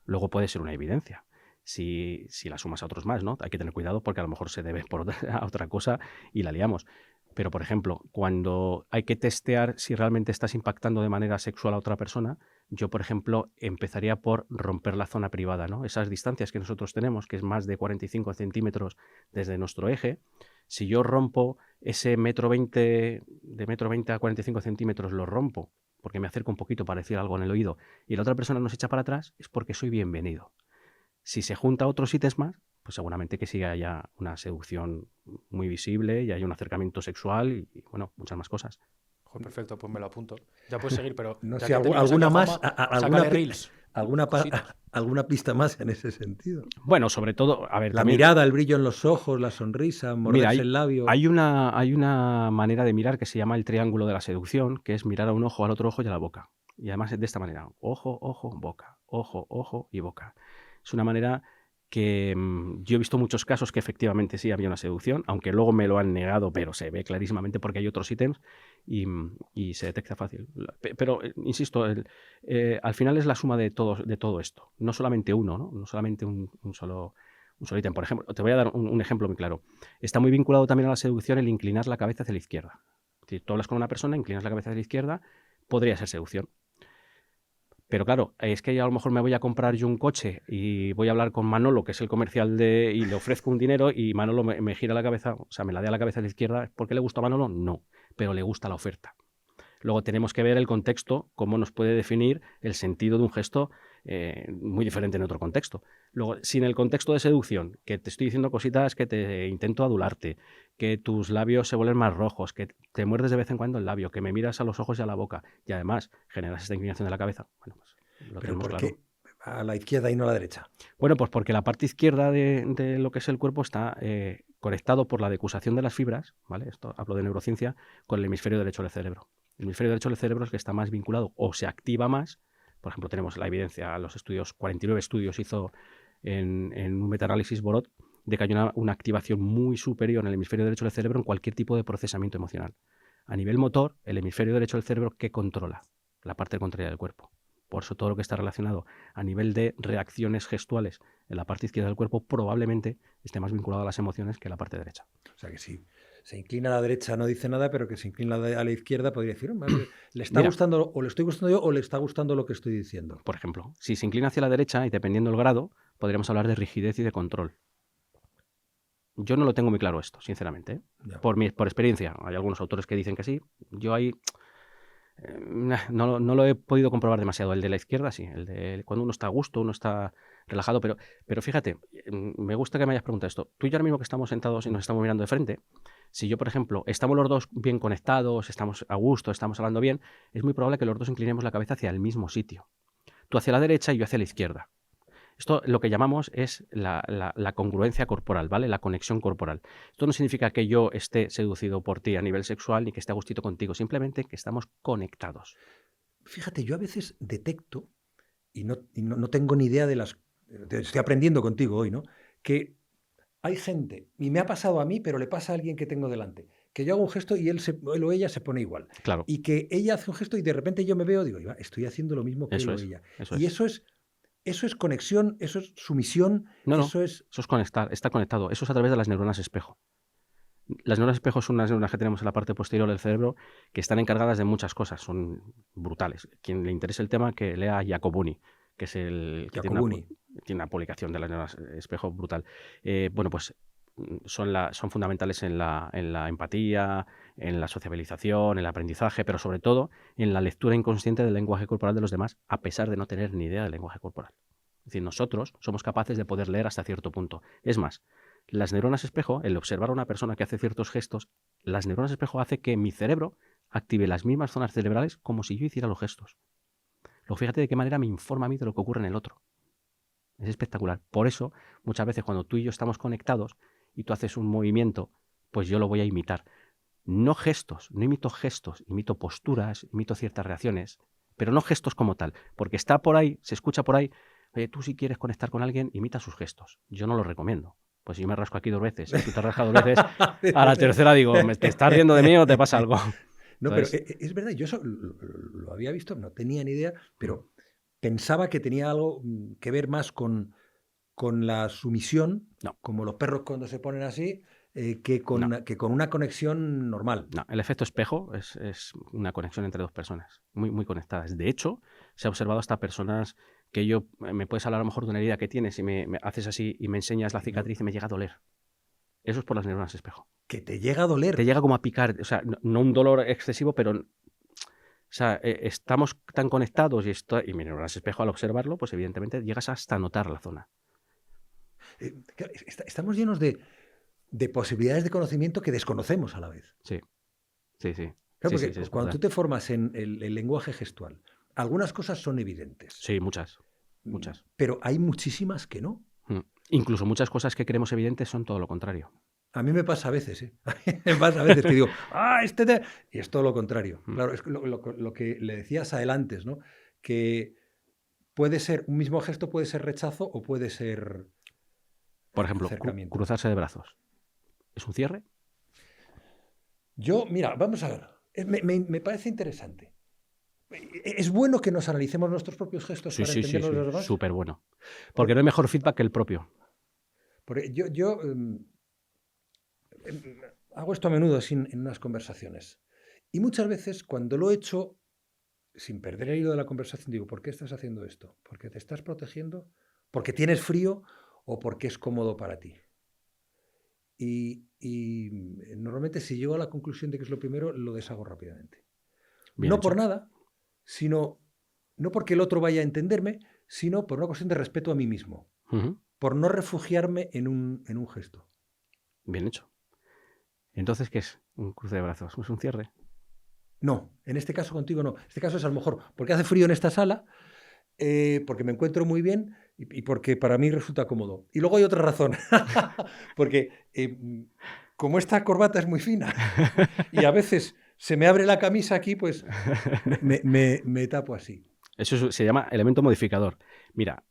Luego puede ser una evidencia. Si la sumas a otros más, ¿no? Hay que tener cuidado porque a lo mejor se debe a otra cosa y la liamos. Pero, por ejemplo, cuando hay que testear si realmente estás impactando de manera sexual a otra persona, yo, por ejemplo, empezaría por romper la zona privada, ¿no? Esas distancias que nosotros tenemos, que es más de 45 centímetros desde nuestro eje, si yo rompo ese metro 20, de metro 20 a 45 centímetros, lo rompo porque me acerco un poquito para decir algo en el oído y la otra persona nos echa para atrás, es porque soy bienvenido. Si se junta otros ítems más, pues seguramente que sí haya una seducción muy visible y hay un acercamiento sexual y bueno, muchas más cosas. Joder, perfecto, pues me lo apunto. Ya puedes seguir, pero No ya sé, que teníamos alguna aquí a más, Juanma, sácale reels. Cositas. alguna pista más en ese sentido. Bueno, sobre todo, a ver, La también, mirada, el brillo en los ojos, la sonrisa, morderse mira, el labio. hay una manera de mirar que se llama el triángulo de la seducción, que es mirar a un ojo, al otro ojo y a la boca. Y además es de esta manera, ojo, ojo, boca, ojo, ojo y boca. Es una manera que yo he visto muchos casos que efectivamente sí había una seducción, aunque luego me lo han negado, pero se ve clarísimamente porque hay otros ítems y se detecta fácil. Pero, insisto, al final es la suma de todo esto, no solamente uno, ¿no? No solamente un Un solo ítem, por ejemplo, te voy a dar un ejemplo muy claro. Está muy vinculado también a la seducción el inclinar la cabeza hacia la izquierda. Es decir, tú hablas con una persona, inclinas la cabeza hacia la izquierda, podría ser seducción. Pero claro, es que yo a lo mejor me voy a comprar yo un coche y voy a hablar con Manolo, que es el comercial y le ofrezco un dinero y Manolo me gira la cabeza, o sea, me la dé a la cabeza a la izquierda. ¿Por qué le gusta a Manolo? No, pero le gusta la oferta. Luego tenemos que ver el contexto, cómo nos puede definir el sentido de un gesto muy diferente en otro contexto. Luego, si en el contexto de seducción, que te estoy diciendo cositas que te intento adularte, que tus labios se vuelven más rojos, que te muerdes de vez en cuando el labio, que me miras a los ojos y a la boca, y además generas esta inclinación de la cabeza, bueno, pues lo Pero tenemos ¿por claro. qué a la izquierda y no a la derecha? Bueno, pues porque la parte izquierda de lo que es el cuerpo está conectado por la decusación de las fibras, ¿vale? Esto hablo de neurociencia, con el hemisferio derecho del cerebro. El hemisferio derecho del cerebro es el que está más vinculado o se activa más. Por ejemplo, tenemos la evidencia, los estudios, 49 estudios hizo en un metaanálisis Borot, de que hay una activación muy superior en el hemisferio derecho del cerebro en cualquier tipo de procesamiento emocional. A nivel motor, el hemisferio derecho del cerebro, ¿qué controla? La parte contraria del cuerpo. Por eso todo lo que está relacionado a nivel de reacciones gestuales en la parte izquierda del cuerpo probablemente esté más vinculado a las emociones que la parte derecha. O sea que si se inclina a la derecha no dice nada, pero que se inclina a la izquierda podría decir, le está Mira, gustando, o le estoy gustando yo, o le está gustando lo que estoy diciendo. por ejemplo, si se inclina hacia la derecha y dependiendo del grado, podríamos hablar de rigidez y de control. Yo no lo tengo muy claro esto, sinceramente, ¿eh? Ya. Por experiencia. Hay algunos autores que dicen que sí. Yo ahí no lo he podido comprobar demasiado. El de la izquierda sí, el de cuando uno está a gusto, uno está relajado, pero fíjate, me gusta que me hayas preguntado esto. Tú y yo ahora mismo que estamos sentados y nos estamos mirando de frente, si yo, por ejemplo, estamos los dos bien conectados, estamos a gusto, estamos hablando bien, es muy probable que los dos inclinemos la cabeza hacia el mismo sitio. Tú hacia la derecha y yo hacia la izquierda. Esto lo que llamamos es la congruencia corporal, ¿vale? La conexión corporal. Esto no significa que yo esté seducido por ti a nivel sexual ni que esté a gustito contigo, simplemente que estamos conectados. Fíjate, yo a veces detecto, y no tengo ni idea de las... Estoy aprendiendo contigo hoy, ¿no? Que hay gente, y me ha pasado a mí, pero le pasa a alguien que tengo delante, que yo hago un gesto y él o ella se pone igual. Claro, Y que ella hace un gesto y de repente yo me veo y digo, estoy haciendo lo mismo que él eso o es, ella. eso Y es. eso es conexión, eso es sumisión, No, eso es... eso es conectar, está conectado. Eso es a través de las neuronas espejo. Las neuronas espejo son unas neuronas que tenemos en la parte posterior del cerebro que están encargadas de muchas cosas, son brutales. Quien le interese el tema, que lea Jacobuni, que es el que tiene una publicación de las neuronas espejo brutal. Bueno, pues son fundamentales en la empatía, en la sociabilización, en el aprendizaje, pero sobre todo en la lectura inconsciente del lenguaje corporal de los demás, a pesar de no tener ni idea del lenguaje corporal. Es decir, nosotros somos capaces de poder leer hasta cierto punto. Es más, las neuronas espejo, el observar a una persona que hace ciertos gestos, las neuronas espejo hace que mi cerebro active las mismas zonas cerebrales como si yo hiciera los gestos. Luego fíjate de qué manera me informa a mí de lo que ocurre en el otro. Es espectacular. Por eso, muchas veces cuando tú y yo estamos conectados y tú haces un movimiento, pues yo lo voy a imitar. No gestos, no imito gestos, imito posturas, imito ciertas reacciones, pero no gestos como tal, porque está por ahí, se escucha por ahí, oye, tú si quieres conectar con alguien, imita sus gestos. Yo no lo recomiendo. Pues si yo me rasco aquí 2 veces y tú te rascas 2 veces, a la tercera digo, ¿te estás riendo de mí o te pasa algo? No, Entonces, pero es verdad, yo eso lo había visto, no tenía ni idea, pero pensaba que tenía algo que ver más con la sumisión, no, como los perros cuando se ponen así, que no. con una conexión normal. No, el efecto espejo es una conexión entre 2 personas, muy, muy conectadas. De hecho, se ha observado hasta personas que me puedes hablar a lo mejor de una herida que tienes y me haces así y me enseñas la cicatriz y me llega a doler. Eso es por las neuronas espejo. Que te llega a doler. Te llega como a picar, o sea, no un dolor excesivo, pero o sea, estamos tan conectados y mi neuronas espejo al observarlo, pues evidentemente llegas hasta notar la zona. Claro, estamos llenos de posibilidades de conocimiento que desconocemos a la vez. Sí, sí, sí. Claro, Sí, porque sí, cuando tú te formas en el lenguaje gestual, algunas cosas son evidentes. Sí, muchas. Pero hay muchísimas que no. Incluso muchas cosas que creemos evidentes son todo lo contrario. A mí me pasa a veces, ¿eh? Me pasa a veces que digo, y es todo lo contrario. Claro, es lo que le decías a él antes, ¿no? Que puede ser, un mismo gesto puede ser rechazo o puede ser por ejemplo, acercamiento. cruzarse de brazos. ¿Es un cierre? Mira, vamos a ver. Me parece interesante. ¿Es bueno que nos analicemos nuestros propios gestos para entenderlos los demás? Súper bueno. Porque no hay mejor feedback que el propio. Porque yo hago esto a menudo así en unas conversaciones. Y muchas veces cuando lo he hecho, sin perder el hilo de la conversación, digo, ¿por qué estás haciendo esto? ¿Porque te estás protegiendo? ¿Porque tienes frío o porque es cómodo para ti? Y normalmente si llego a la conclusión de que es lo primero, lo deshago rápidamente. Bien No hecho. por nada, sino no porque el otro vaya a entenderme, sino por una cuestión de respeto a mí mismo, Ujú. por no refugiarme en un gesto. Bien hecho. Entonces, ¿qué es un cruce de brazos? ¿Es un cierre? No, en este caso contigo no. En este caso es a lo mejor porque hace frío en esta sala, porque me encuentro muy bien y porque para mí resulta cómodo. Y luego hay otra razón, porque como esta corbata es muy fina y a veces se me abre la camisa aquí, pues me tapo así. Eso se llama elemento modificador. Mira,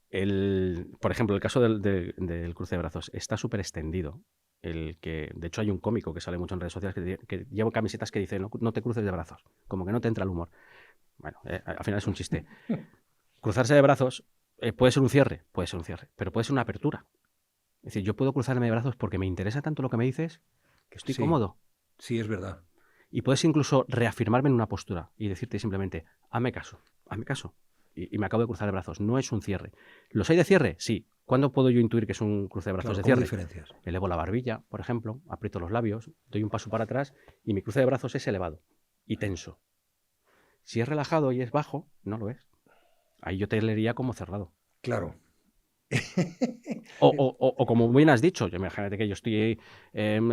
por ejemplo, el caso del cruce de brazos está súper extendido. De hecho, hay un cómico que sale mucho en redes sociales que lleva camisetas que dicen no te cruces de brazos, como que no te entra el humor. Bueno, al final es un chiste. Cruzarse de brazos puede ser un cierre, pero puede ser una apertura. Es decir, yo puedo cruzarme de brazos porque me interesa tanto lo que me dices que estoy Sí, cómodo. sí, es verdad. Y puedes incluso reafirmarme en una postura y decirte simplemente, hazme caso. Y me acabo de cruzar de brazos. No es un cierre. ¿Los hay de cierre? Sí. ¿Cuándo puedo yo intuir que es un cruce de brazos Claro, de ¿cómo cierre? diferencias? Elevo la barbilla, por ejemplo, aprieto los labios, doy un paso para atrás y mi cruce de brazos es elevado y tenso. Si es relajado y es bajo, no lo es. Ahí yo te leería como cerrado. Claro. O como bien has dicho, imagínate que yo estoy en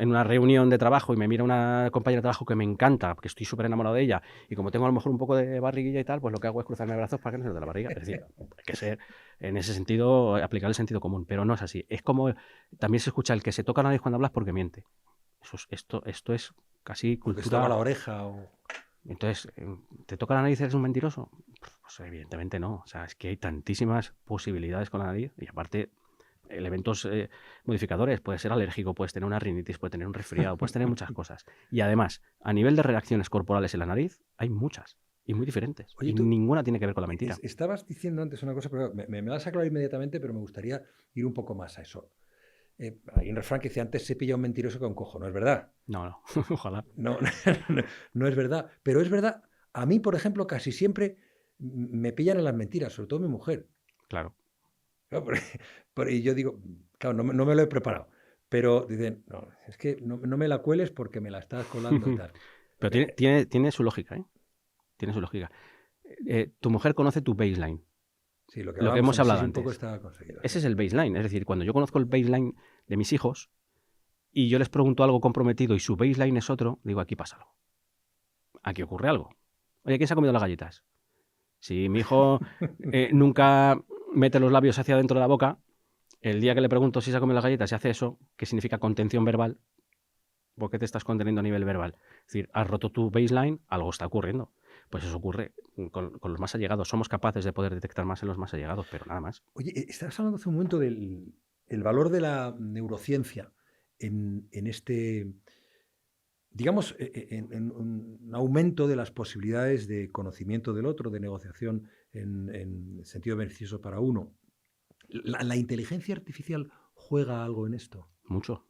una reunión de trabajo y me mira una compañera de trabajo que me encanta, que estoy súper enamorado de ella, y como tengo a lo mejor un poco de barriguilla y tal, pues lo que hago es cruzarme de brazos para que no se note la barriga. Es decir, hay que ser, en ese sentido, aplicar el sentido común, pero no es así. Es como, también se escucha el que se toca la nariz cuando hablas porque miente. Esto es casi Porque se toca la cultura. oreja o... Entonces, ¿te toca la nariz y eres un mentiroso? Pues evidentemente no. O sea, es que hay tantísimas posibilidades con la nariz y aparte elementos modificadores. Puedes ser alérgico, puedes tener una rinitis, puedes tener un resfriado, puedes tener muchas cosas. Y además, a nivel de reacciones corporales en la nariz, hay muchas y muy diferentes. Oye, Y tú ninguna tiene que ver con la mentira. estabas diciendo antes una cosa, pero me vas a aclarar inmediatamente, pero me gustaría ir un poco más a eso. Hay un refrán que dice antes se pilla un mentiroso que un cojo, ¿no es verdad? No, ojalá. No, no es verdad. Pero es verdad, a mí, por ejemplo, casi siempre me pillan en las mentiras, sobre todo mi mujer. Claro. Claro, y yo digo, claro, no me lo he preparado. Pero dicen, no, es que no me la cueles porque me la estás colando y tal. Pero tiene su lógica, ¿eh? Tiene su lógica. Tu mujer conoce tu baseline, Sí, lo que lo que hablábamos hemos antes, hablado sí, un poco antes. está conseguido. Ese Sí. es el baseline. Es decir, cuando yo conozco el baseline de mis hijos y yo les pregunto algo comprometido y su baseline es otro, digo, aquí pasa algo. Aquí ocurre algo. Oye, ¿quién se ha comido las galletas? Si mi hijo nunca mete los labios hacia adentro de la boca, el día que le pregunto si se ha comido las galletas y hace eso, ¿qué significa contención verbal? ¿Por qué te estás conteniendo a nivel verbal? Es decir, has roto tu baseline, algo está ocurriendo. Pues eso ocurre con los más allegados. Somos capaces de poder detectar más en los más allegados, pero nada más. Oye, estabas hablando hace un momento del el valor de la neurociencia en este, digamos, en un aumento de las posibilidades de conocimiento del otro, de negociación en sentido beneficioso para uno. ¿La inteligencia artificial juega algo en esto? Mucho.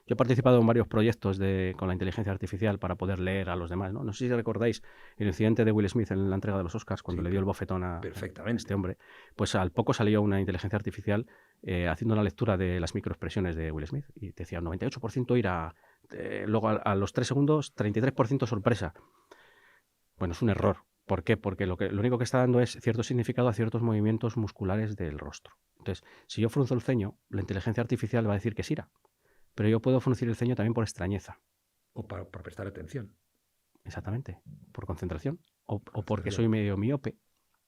Yo he participado en varios proyectos con la inteligencia artificial para poder leer a los demás, ¿no? No sé si recordáis el incidente de Will Smith en la entrega de los Oscars, cuando Sí, le dio el bofetón a este perfectamente. hombre. Pues al poco salió una inteligencia artificial haciendo una lectura de las microexpresiones de Will Smith y te decía 98% ira, luego a los 3 segundos 33% sorpresa. Bueno, es un error. ¿Por qué? Porque lo único que está dando es cierto significado a ciertos movimientos musculares del rostro. Entonces, si yo frunzo el ceño, la inteligencia artificial va a decir que es ira. Pero yo puedo fruncir el ceño también por extrañeza. O para prestar atención. Exactamente. Por concentración. O porque Concentración. soy medio miope.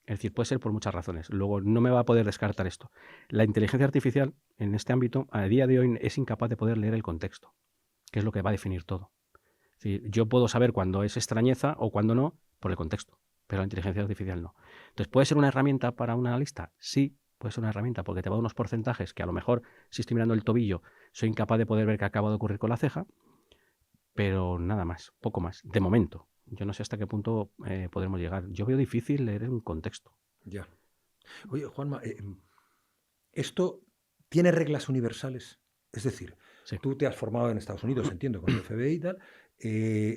Es decir, puede ser por muchas razones. Luego, no me va a poder descartar esto. La inteligencia artificial, en este ámbito, a día de hoy, es incapaz de poder leer el contexto, que es lo que va a definir todo. Es decir, yo puedo saber cuándo es extrañeza o cuándo no por el contexto, pero la inteligencia artificial no. Entonces, ¿puede ser una herramienta para un analista? Sí, puede ser una herramienta porque te va a dar unos porcentajes que a lo mejor, si estoy mirando el tobillo, soy incapaz de poder ver qué acaba de ocurrir con la ceja, pero nada más, poco más, de momento. Yo no sé hasta qué punto podremos llegar. Yo veo difícil leer un contexto. Ya. Oye, Juanma, esto tiene reglas universales. Es decir, Sí. tú te has formado en Estados Unidos, entiendo, con el FBI y tal,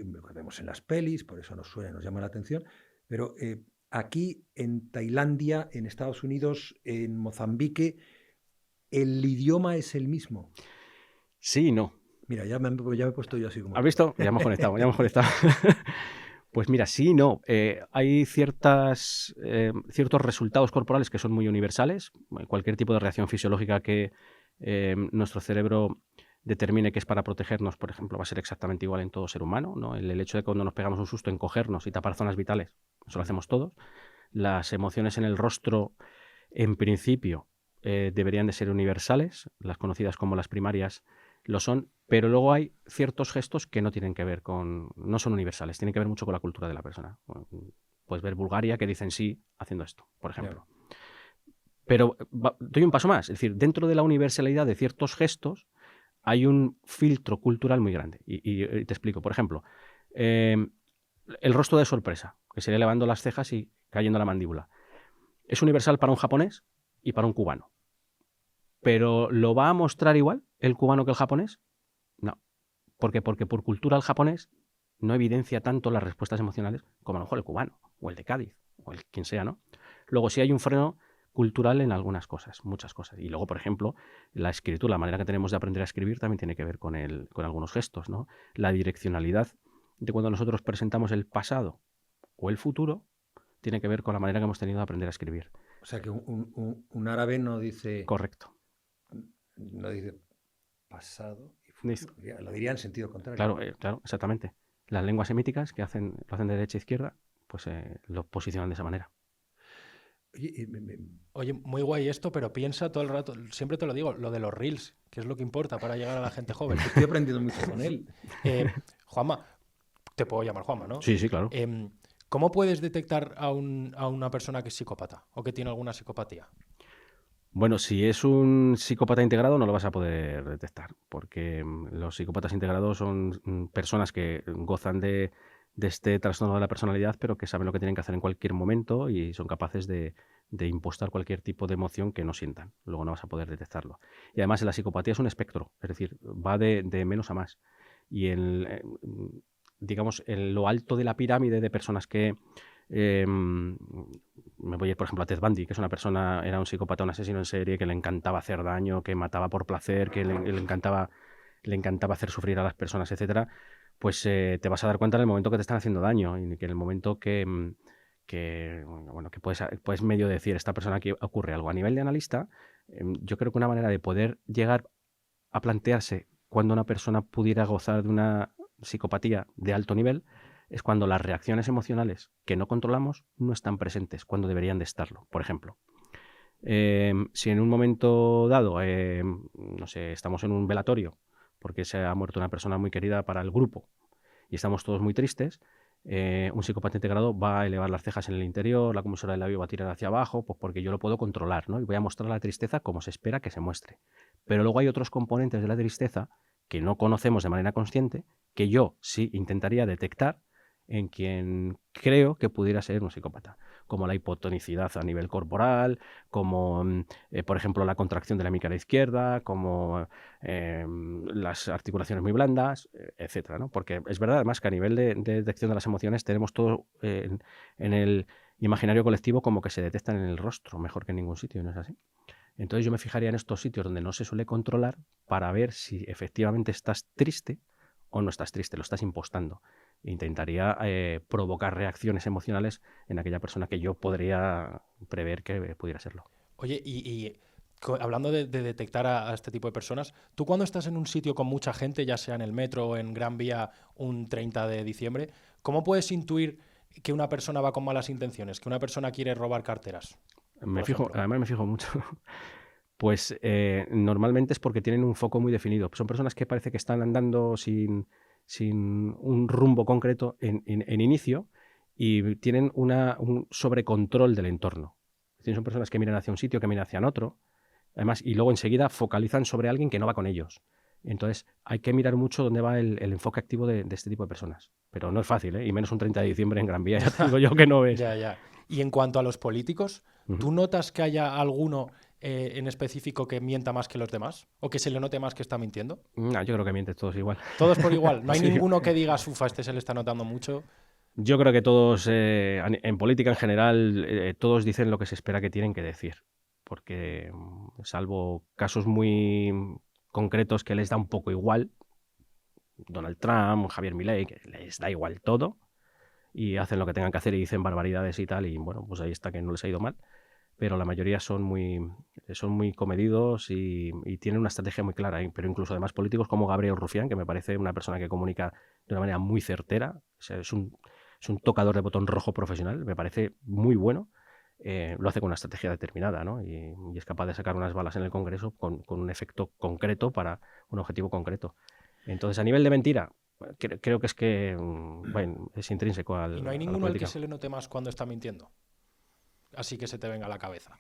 lo vemos en las pelis, por eso nos suena, nos llama la atención, pero aquí en Tailandia, en Estados Unidos, en Mozambique, ¿el idioma es el mismo? Sí y no. Mira, ya me he puesto yo así como... ¿Has visto? Ya hemos conectado, ya hemos conectado. Pues mira, sí y no. Hay ciertos resultados corporales que son muy universales. Cualquier tipo de reacción fisiológica que nuestro cerebro determine que es para protegernos, por ejemplo, va a ser exactamente igual en todo ser humano, ¿no? El hecho de cuando nos pegamos un susto, encogernos y tapar zonas vitales, eso lo hacemos todos. Las emociones en el rostro, en principio, deberían de ser universales. Las conocidas como las primarias lo son, pero luego hay ciertos gestos que no tienen que ver con... no son universales, tienen que ver mucho con la cultura de la persona. Bueno, puedes ver Bulgaria que dicen sí haciendo esto, por ejemplo. Pero doy un paso más, es decir, dentro de la universalidad de ciertos gestos hay un filtro cultural muy grande. Y te explico, por ejemplo, el rostro de sorpresa, que sería elevando las cejas y cayendo la mandíbula. Es universal para un japonés y para un cubano. ¿Pero lo va a mostrar igual el cubano que el japonés? No. ¿Por qué? Porque por cultura el japonés no evidencia tanto las respuestas emocionales como a lo mejor el cubano, o el de Cádiz, o el quien sea, ¿no? Luego sí hay un freno cultural en algunas cosas, muchas cosas. Y luego, por ejemplo, la escritura, la manera que tenemos de aprender a escribir también tiene que ver con algunos gestos, ¿no? La direccionalidad de cuando nosotros presentamos el pasado o el futuro tiene que ver con la manera que hemos tenido de aprender a escribir. O sea que un árabe no dice... Correcto. No dice pasado y futuro. Lo diría en sentido contrario. Claro, claro, exactamente. Las lenguas semíticas que lo hacen de derecha a izquierda, pues lo posicionan de esa manera. Oye, muy guay esto, pero piensa todo el rato, siempre te lo digo, lo de los reels, que es lo que importa para llegar a la gente joven. Estoy aprendiendo mucho con él. Juanma, te puedo llamar Juanma, ¿no? Sí, sí, claro. ¿Cómo puedes detectar a una persona que es psicópata o que tiene alguna psicopatía? Bueno, si es un psicópata integrado no lo vas a poder detectar, porque los psicópatas integrados son personas que gozan de este trastorno de la personalidad, pero que saben lo que tienen que hacer en cualquier momento y son capaces de impostar cualquier tipo de emoción que no sientan. Luego no vas a poder detectarlo. Y además la psicopatía es un espectro, es decir, va de menos a más. Y digamos, en lo alto de la pirámide de personas que... me voy a ir, por ejemplo, a Ted Bundy, que es era un psicópata, un asesino en serie, que le encantaba hacer daño, que mataba por placer, que le encantaba hacer sufrir a las personas, etcétera. Pues te vas a dar cuenta en el momento que te están haciendo daño y que en el momento que puedes medio decir, esta persona aquí ocurre algo. A nivel de analista, yo creo que una manera de poder llegar a plantearse cuando una persona pudiera gozar de una psicopatía de alto nivel es cuando las reacciones emocionales que no controlamos no están presentes cuando deberían de estarlo. Por ejemplo, si en un momento dado, no sé, estamos en un velatorio porque se ha muerto una persona muy querida para el grupo y estamos todos muy tristes, un psicópata integrado va a elevar las cejas en el interior, la comisura del labio va a tirar hacia abajo, pues porque yo lo puedo controlar, ¿no? Y voy a mostrar la tristeza como se espera que se muestre. Pero luego hay otros componentes de la tristeza que no conocemos de manera consciente, que yo sí intentaría detectar en quien creo que pudiera ser un psicópata, como la hipotonicidad a nivel corporal, como por ejemplo la contracción de la hemicara izquierda, como las articulaciones muy blandas, etcétera, ¿no? Porque es verdad además que a nivel de detección de las emociones tenemos todo en el imaginario colectivo como que se detectan en el rostro mejor que en ningún sitio, ¿no es así? Entonces yo me fijaría en estos sitios donde no se suele controlar para ver si efectivamente estás triste o no estás triste, lo estás impostando. Intentaría provocar reacciones emocionales en aquella persona que yo podría prever que pudiera serlo. Oye, y hablando de detectar a este tipo de personas, tú cuando estás en un sitio con mucha gente, ya sea en el metro o en Gran Vía un 30 de diciembre, ¿cómo puedes intuir que una persona va con malas intenciones, que una persona quiere robar carteras? Además me fijo mucho. Pues normalmente es porque tienen un foco muy definido. Son personas que parece que están andando sin un rumbo concreto en inicio y tienen un sobrecontrol del entorno. Es decir, son personas que miran hacia un sitio, que miran hacia otro, además, y luego enseguida focalizan sobre alguien que no va con ellos. Entonces hay que mirar mucho dónde va el enfoque activo de este tipo de personas. Pero no es fácil, ¿eh? Y menos un 30 de diciembre en Gran Vía, ya te digo yo que no ves. Ya. Y en cuanto a los políticos, ¿tú notas que haya alguno en específico que mienta más que los demás? ¿O que se le note más que está mintiendo? No, yo creo que mienten todos igual. Todos por igual. No hay Sí. ninguno que digas, ufa, este se le está notando mucho. Yo creo que todos, en política en general, todos dicen lo que se espera que tienen que decir. Porque, salvo casos muy concretos que les da un poco igual, Donald Trump, Javier Milei, que les da igual todo, y hacen lo que tengan que hacer y dicen barbaridades y tal, y bueno, pues ahí está que no les ha ido mal. Pero la mayoría son muy comedidos y tienen una estrategia muy clara. Pero incluso además políticos como Gabriel Rufián, que me parece una persona que comunica de una manera muy certera, o sea, es un tocador de botón rojo profesional, me parece muy bueno, lo hace con una estrategia determinada, ¿no? Y es capaz de sacar unas balas en el Congreso con un efecto concreto para un objetivo concreto. Entonces, a nivel de mentira, creo que bueno, es intrínseco ¿Y no hay a la ninguno al que política. se le note más cuando está mintiendo? Así que se te venga a la cabeza.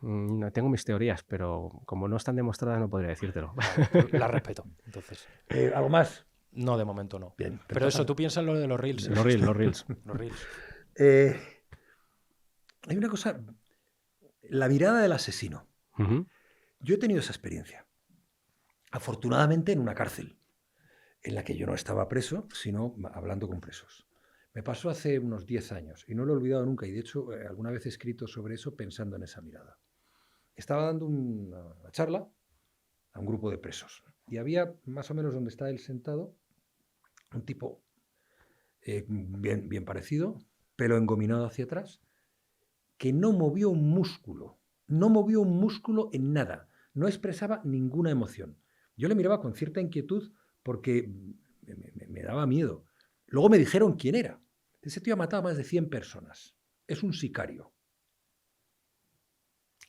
No, tengo mis teorías, pero como no están demostradas no podría decírtelo. Vale, la respeto, entonces. ¿Algo más? No, de momento no. Bien. Pero eso, tú piensas en lo de los reels. Los reels. Los reels. Hay una cosa, la mirada del asesino. Ujú. Yo he tenido esa experiencia, afortunadamente en una cárcel, en la que yo no estaba preso, sino hablando con presos. Me pasó hace unos 10 años y no lo he olvidado nunca, y de hecho alguna vez he escrito sobre eso pensando en esa mirada. Estaba dando una charla a un grupo de presos y había, más o menos donde está él sentado, un tipo bien parecido, pelo engominado hacia atrás, que no movió un músculo en nada, no expresaba ninguna emoción. Yo le miraba con cierta inquietud porque me daba miedo. Luego me dijeron quién era. Ese tío ha matado a más de 100 personas. Es un sicario.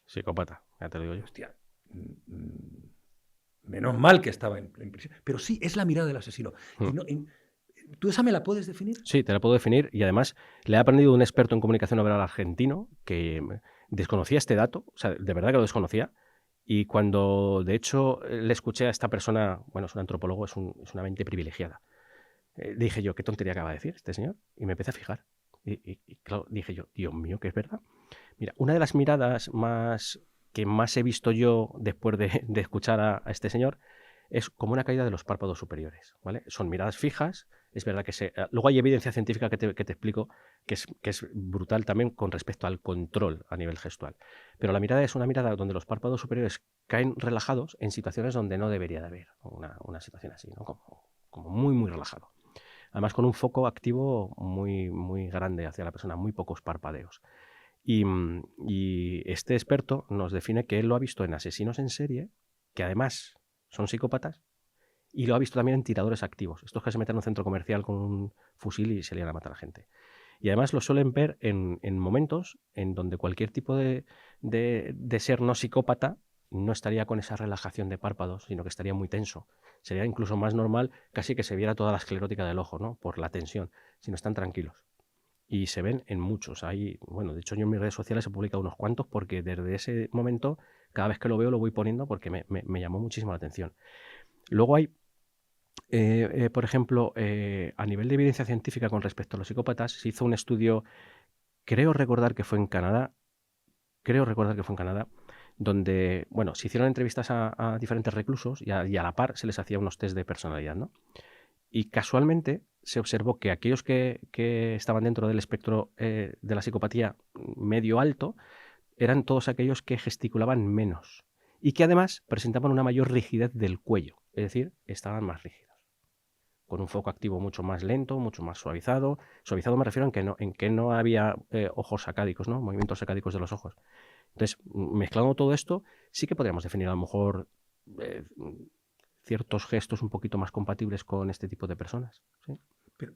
Psicópata, ya te lo digo yo. Hostia, menos mal que estaba en prisión. Pero sí, es la mirada del asesino. ¿Tú esa me la puedes definir? Sí, te la puedo definir, y además le he aprendido de un experto en comunicación oral argentino que desconocía este dato, o sea, de verdad que lo desconocía, y cuando de hecho le escuché a esta persona, bueno, es un antropólogo, es una mente privilegiada, dije yo, ¿qué tontería acaba de decir este señor? Y me empecé a fijar, y claro, dije yo, Dios mío, que es verdad. Mira, una de las miradas que más he visto yo después de escuchar a este señor es como una caída de los párpados superiores, ¿vale? Son miradas fijas, es verdad que luego hay evidencia científica que te explico que es brutal también con respecto al control a nivel gestual. Pero la mirada es una mirada donde los párpados superiores caen relajados en situaciones donde no debería de haber una situación así, ¿no? Como muy, muy relajado. Además con un foco activo muy, muy grande hacia la persona, muy pocos parpadeos. Y este experto nos define que él lo ha visto en asesinos en serie, que además son psicópatas, y lo ha visto también en tiradores activos, estos que se meten en un centro comercial con un fusil y se lían a matar a la gente. Y además lo suelen ver en momentos en donde cualquier tipo de ser no psicópata no estaría con esa relajación de párpados, sino que estaría muy tenso. Sería incluso más normal casi que se viera toda la esclerótica del ojo, ¿no? Por la tensión, si no están tranquilos. Y se ven en muchos. Bueno, de hecho yo en mis redes sociales he publicado unos cuantos porque desde ese momento, cada vez que lo veo lo voy poniendo porque me llamó muchísimo la atención. Luego hay, por ejemplo, a nivel de evidencia científica con respecto a los psicópatas, se hizo un estudio, creo recordar que fue en Canadá, donde, bueno, se hicieron entrevistas a diferentes reclusos y a la par se les hacía unos test de personalidad, ¿no? Y casualmente se observó que aquellos que estaban dentro del espectro de la psicopatía medio alto eran todos aquellos que gesticulaban menos y que además presentaban una mayor rigidez del cuello, es decir, estaban más rígidos, con un foco activo mucho más lento, mucho más suavizado. Suavizado me refiero en que no había ojos sacádicos, ¿no? Movimientos sacádicos de los ojos. Entonces, mezclando todo esto, sí que podríamos definir a lo mejor ciertos gestos un poquito más compatibles con este tipo de personas. ¿Sí? Pero,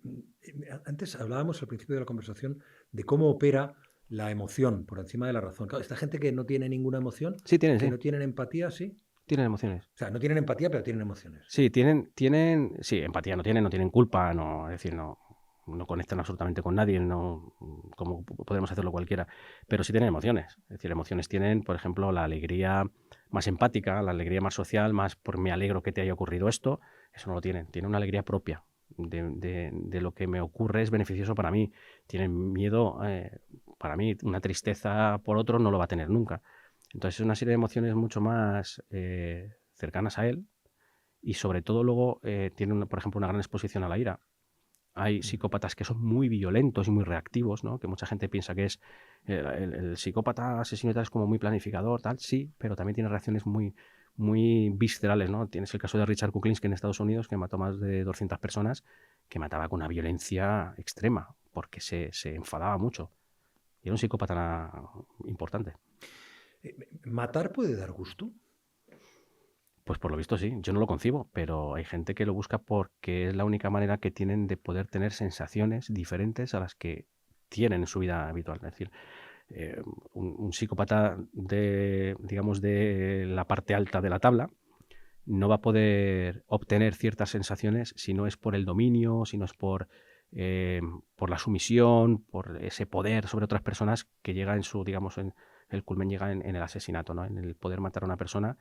antes hablábamos al principio de la conversación de cómo opera la emoción por encima de la razón. Claro, esta gente que no tiene ninguna emoción, sí, tienen, que no tienen empatía, ¿sí? Tienen emociones. O sea, no tienen empatía, pero tienen emociones. Sí, sí, empatía no tienen culpa, no, es decir, no conectan absolutamente con nadie, no, como podemos hacerlo cualquiera, pero sí tienen emociones. Es decir, emociones tienen, por ejemplo, la alegría más empática, la alegría más social, más por me alegro que te haya ocurrido esto, eso no lo tienen. Tienen una alegría propia de lo que me ocurre es beneficioso para mí. Tienen miedo, para mí, una tristeza por otro no lo va a tener nunca. Entonces es una serie de emociones mucho más cercanas a él y sobre todo luego tiene, por ejemplo, una gran exposición a la ira. Hay psicópatas que son muy violentos y muy reactivos, ¿no? Que mucha gente piensa que es el psicópata asesino y tal es como muy planificador, tal, sí, pero también tiene reacciones muy viscerales, ¿no? Tienes el caso de Richard Kuklinski en Estados Unidos, que mató más de 200 personas, que mataba con una violencia extrema, porque se enfadaba mucho. Y era un psicópata importante. ¿Matar puede dar gusto? Pues por lo visto sí, yo no lo concibo, pero hay gente que lo busca porque es la única manera que tienen de poder tener sensaciones diferentes a las que tienen en su vida habitual. Es decir, un psicópata digamos, de la parte alta de la tabla no va a poder obtener ciertas sensaciones si no es por el dominio, si no es por la sumisión, por ese poder sobre otras personas que llega en su, digamos, el culmen llega en el asesinato, ¿no? En el poder matar a una persona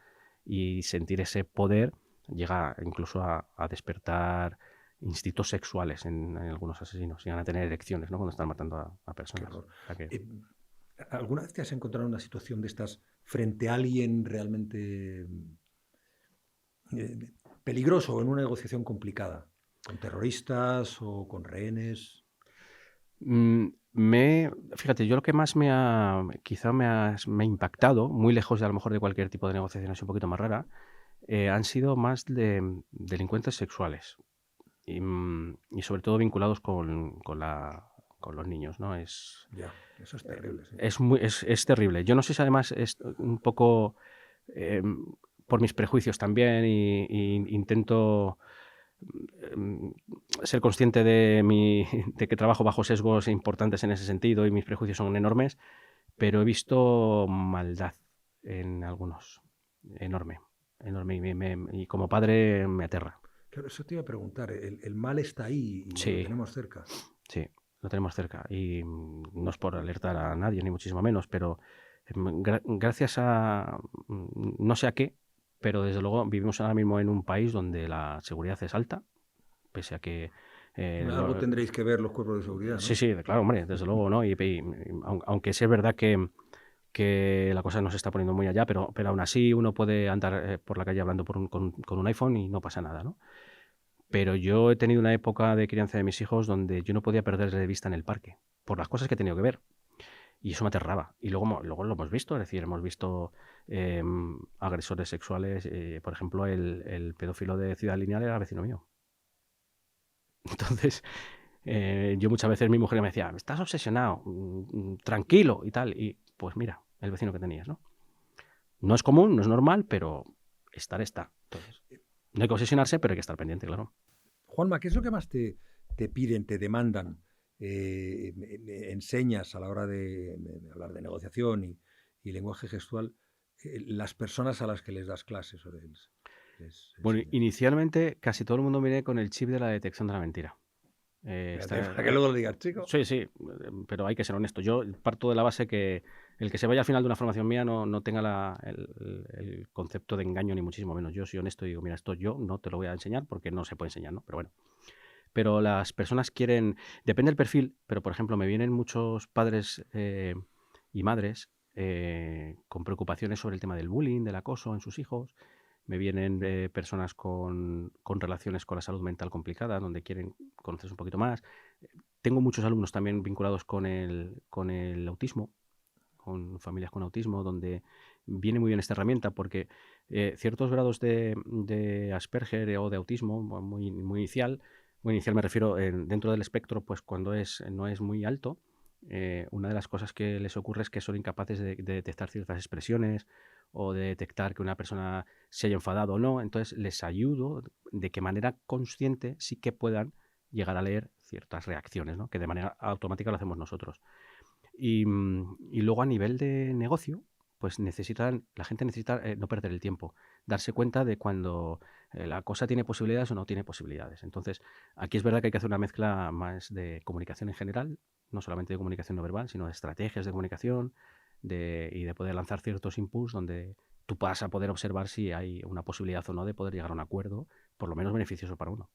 y sentir ese poder llega incluso a despertar instintos sexuales en algunos asesinos, llegan a tener erecciones, ¿no? Cuando están matando a personas. Claro. O sea que... ¿Alguna vez te has encontrado en una situación de estas frente a alguien realmente peligroso o en una negociación complicada? ¿Con terroristas o con rehenes? Fíjate, yo lo que más quizá me ha impactado, muy lejos de a lo mejor de cualquier tipo de negociación así un poquito más rara, han sido más de delincuentes sexuales y sobre todo vinculados con los niños, ¿no? Ya, eso es terrible, sí. Es terrible. Yo no sé si además es un poco eh, por mis prejuicios también y intento ser consciente de que trabajo bajo sesgos importantes en ese sentido y mis prejuicios son enormes, pero he visto maldad en algunos, enorme, enorme, y como padre me aterra. Claro, eso te iba a preguntar, el mal está ahí y lo Sí, tenemos cerca. sí, lo tenemos cerca y no es por alertar a nadie, ni muchísimo menos, pero gracias a no sé a qué, pero desde luego vivimos ahora mismo en un país donde la seguridad es alta, pese a que Algo tendréis que ver los cuerpos de seguridad, sí, ¿no? sí, claro, hombre, desde luego, ¿no? Aunque sí es verdad que la cosa no se está poniendo muy allá, pero aún así uno puede andar por la calle hablando con un iPhone y no pasa nada, ¿no? Pero yo he tenido una época de crianza de mis hijos donde yo no podía perder de vista en el parque, por las cosas que he tenido que ver. Y eso me aterraba. Y luego lo hemos visto, es decir, hemos visto agresores sexuales. Por ejemplo, el pedófilo de Ciudad Lineal era vecino mío. Entonces, yo muchas veces mi mujer me decía, estás obsesionado, tranquilo y tal. Y pues mira, el vecino que tenías, ¿no? No es común, no es normal, pero estar está. Entonces, no hay que obsesionarse, pero hay que estar pendiente, claro. Juanma, ¿qué es lo que más te piden, te demandan, enseñas a la hora de hablar de negociación y lenguaje gestual, las personas a las que les das clases o les Bueno, enseñas? inicialmente casi todo el mundo viene con el chip de la detección de la mentira. Para que luego lo digas, chico. Sí, sí, pero hay que ser honesto. Yo parto de la base que el que se vaya al final de una formación mía no tenga el concepto de engaño, ni muchísimo menos. Yo soy honesto y digo, mira, esto yo no te lo voy a enseñar porque no se puede enseñar, ¿no? Pero bueno. Pero las personas quieren, depende del perfil, pero por ejemplo, me vienen muchos padres y madres con preocupaciones sobre el tema del bullying, del acoso en sus hijos. Me vienen personas con relaciones con la salud mental complicada, donde quieren conocerse un poquito más. Tengo muchos alumnos también vinculados con el autismo, con familias con autismo, donde viene muy bien esta herramienta porque ciertos grados de Asperger o de autismo muy inicial me refiero dentro del espectro, pues cuando no es muy alto, una de las cosas que les ocurre es que son incapaces de detectar ciertas expresiones o de detectar que una persona se haya enfadado o no. Entonces les ayudo de que manera consciente sí que puedan llegar a leer ciertas reacciones, ¿no? Que de manera automática lo hacemos nosotros. Y luego a nivel de negocio, pues la gente necesita no perder el tiempo, darse cuenta de cuando la cosa tiene posibilidades o no tiene posibilidades. Entonces, aquí es verdad que hay que hacer una mezcla más de comunicación en general, no solamente de comunicación no verbal, sino de estrategias de comunicación y de poder lanzar ciertos inputs donde tú vas a poder observar si hay una posibilidad o no de poder llegar a un acuerdo, por lo menos beneficioso para uno.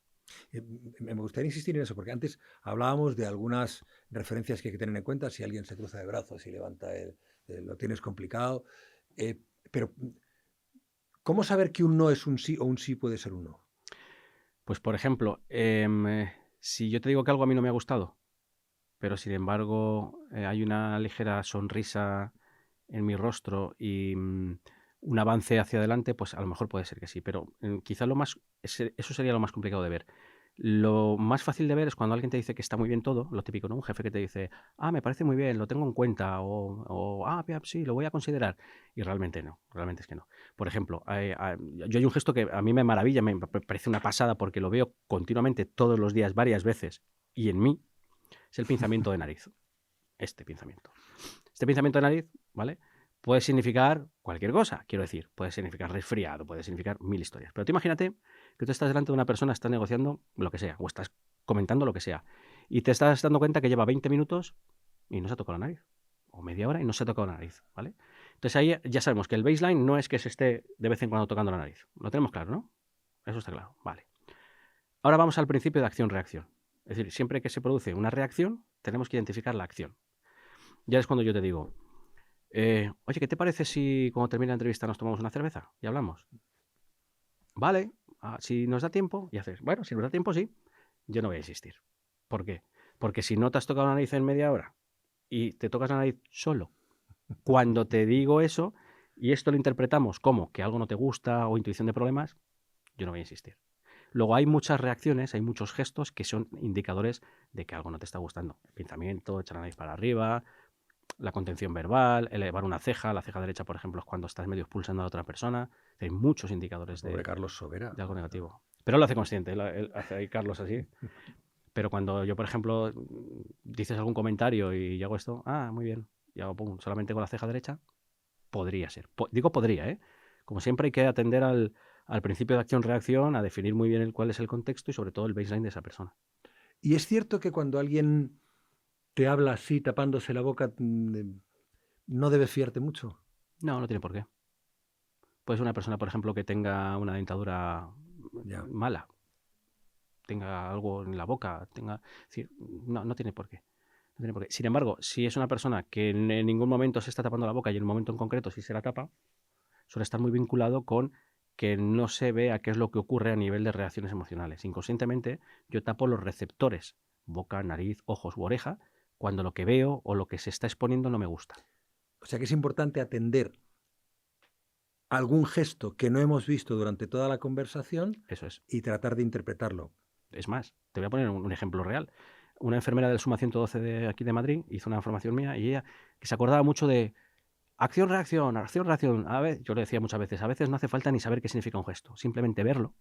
Me gustaría insistir en eso, porque antes hablábamos de algunas referencias que hay que tener en cuenta. Si alguien se cruza de brazos y levanta lo tienes complicado. Pero, ¿cómo saber que un no es un sí o un sí puede ser un no? Pues, por ejemplo, si yo te digo que algo a mí no me ha gustado, pero sin embargo hay una ligera sonrisa en mi rostro y un avance hacia adelante, pues a lo mejor puede ser que sí, pero quizá eso sería lo más complicado de ver. Lo más fácil de ver es cuando alguien te dice que está muy bien todo, lo típico, ¿no? Un jefe que te dice, me parece muy bien, lo tengo en cuenta, sí, lo voy a considerar. Y realmente no, realmente es que no. Por ejemplo, yo hay un gesto que a mí me maravilla, me parece una pasada porque lo veo continuamente todos los días, varias veces, y en mí, es el pinzamiento de nariz. Este pinzamiento de nariz, ¿vale? Puede significar cualquier cosa, quiero decir. Puede significar resfriado, puede significar 1000 historias. Pero tú imagínate que tú estás delante de una persona, estás negociando lo que sea, o estás comentando lo que sea, y te estás dando cuenta que lleva 20 minutos y no se ha tocado la nariz. O media hora y no se ha tocado la nariz, ¿vale? Entonces ahí ya sabemos que el baseline no es que se esté de vez en cuando tocando la nariz. Lo tenemos claro, ¿no? Eso está claro, vale. Ahora vamos al principio de acción-reacción. Es decir, siempre que se produce una reacción, tenemos que identificar la acción. Ya es cuando yo te digo, oye, ¿qué te parece si cuando termine la entrevista nos tomamos una cerveza y hablamos? Vale, si nos da tiempo, y haces, bueno, si nos da tiempo, sí. Yo no voy a insistir. ¿Por qué? Porque si no te has tocado la nariz en media hora y te tocas la nariz solo, cuando te digo eso, y esto lo interpretamos como que algo no te gusta o intuición de problemas, yo no voy a insistir. Luego hay muchas reacciones, hay muchos gestos que son indicadores de que algo no te está gustando. El pinzamiento, echar la nariz para arriba, la contención verbal, elevar una ceja, la ceja derecha, por ejemplo, es cuando estás medio expulsando a la otra persona. Hay muchos indicadores Pobre Carlos Sobera. de algo negativo. Pero él lo hace consciente, él hace ahí Carlos así. Pero cuando yo, por ejemplo, dices algún comentario y hago esto, muy bien, y hago pum, solamente con la ceja derecha, podría ser. Digo podría, ¿eh? Como siempre hay que atender al principio de acción-reacción, a definir muy bien cuál es el contexto y sobre todo el baseline de esa persona. ¿Y es cierto que cuando alguien te habla así, tapándose la boca, no debes fiarte mucho? No, no tiene por qué. Puede ser una persona, por ejemplo, que tenga una dentadura mala, tenga algo en la boca, no tiene por qué. No tiene por qué. Sin embargo, si es una persona que en ningún momento se está tapando la boca y en un momento en concreto sí se la tapa, suele estar muy vinculado con que no se vea qué es lo que ocurre a nivel de reacciones emocionales. Inconscientemente, yo tapo los receptores, boca, nariz, ojos u oreja, cuando lo que veo o lo que se está exponiendo no me gusta. O sea que es importante atender algún gesto que no hemos visto durante toda la conversación. Eso es. Y tratar de interpretarlo. Es más, te voy a poner un ejemplo real. Una enfermera del Suma 112 de aquí de Madrid hizo una formación mía y ella que se acordaba mucho de acción-reacción, acción-reacción. Yo le decía muchas veces, a veces no hace falta ni saber qué significa un gesto, simplemente verlo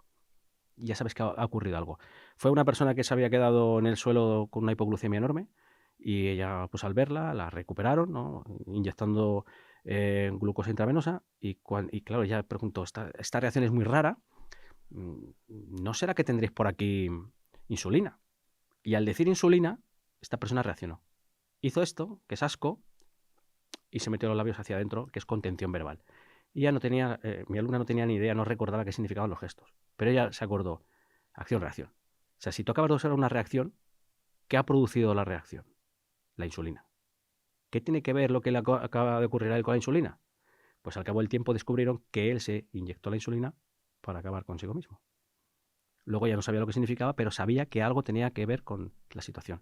y ya sabes que ha ocurrido algo. Fue una persona que se había quedado en el suelo con una hipoglucemia enorme y ella, pues al verla, la recuperaron, ¿no? Inyectando glucosa intravenosa y claro, ella preguntó, esta reacción es muy rara, ¿no será que tendréis por aquí insulina? Y al decir insulina, esta persona reaccionó. Hizo esto, que es asco, y se metió los labios hacia adentro, que es contención verbal. Y ella no tenía, mi alumna no tenía ni idea, no recordaba qué significaban los gestos. Pero ella se acordó, acción-reacción. O sea, si tú acabas de usar una reacción, ¿qué ha producido la reacción? La insulina. ¿Qué tiene que ver lo que le acaba de ocurrir a él con la insulina? Pues al cabo del tiempo descubrieron que él se inyectó la insulina para acabar consigo mismo. Luego ya no sabía lo que significaba, pero sabía que algo tenía que ver con la situación.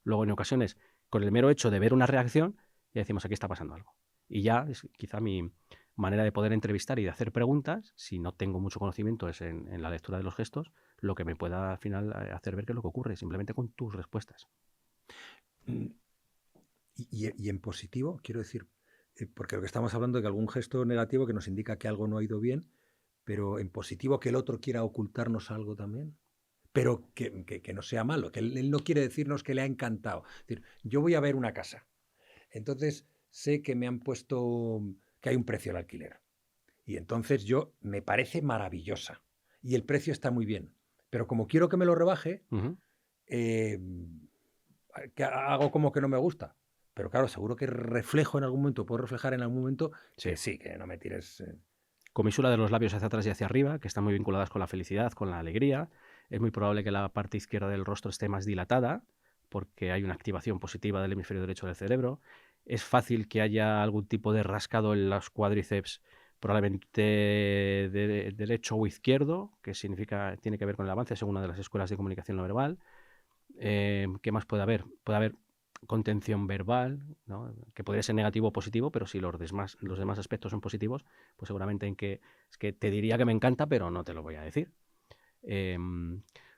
Luego, en ocasiones, con el mero hecho de ver una reacción, ya decimos, aquí está pasando algo. Y ya es quizá mi manera de poder entrevistar y de hacer preguntas, si no tengo mucho conocimiento, es en la lectura de los gestos, lo que me pueda al final hacer ver qué es lo que ocurre, simplemente con tus respuestas. Y en positivo, quiero decir, porque lo que estamos hablando es de algún gesto negativo que nos indica que algo no ha ido bien, pero en positivo que el otro quiera ocultarnos algo también, pero que no sea malo, que él no quiere decirnos que le ha encantado. Es decir, yo voy a ver una casa, entonces sé que me han puesto, que hay un precio al alquiler, y entonces me parece maravillosa, y el precio está muy bien, pero como quiero que me lo rebaje, que hago como que no me gusta. Pero claro, seguro que reflejo en algún momento, puedo reflejar en algún momento que no me tires... Comisura de los labios hacia atrás y hacia arriba, que están muy vinculadas con la felicidad, con la alegría. Es muy probable que la parte izquierda del rostro esté más dilatada, porque hay una activación positiva del hemisferio derecho del cerebro. es fácil que haya algún tipo de rascado en los cuádriceps, probablemente derecho o izquierdo, que tiene que ver con el avance según una de las escuelas de comunicación no verbal. ¿Qué más puede haber? Puede haber contención verbal, ¿no? Que podría ser negativo o positivo, pero si los demás aspectos son positivos, pues seguramente es que te diría que me encanta, pero no te lo voy a decir.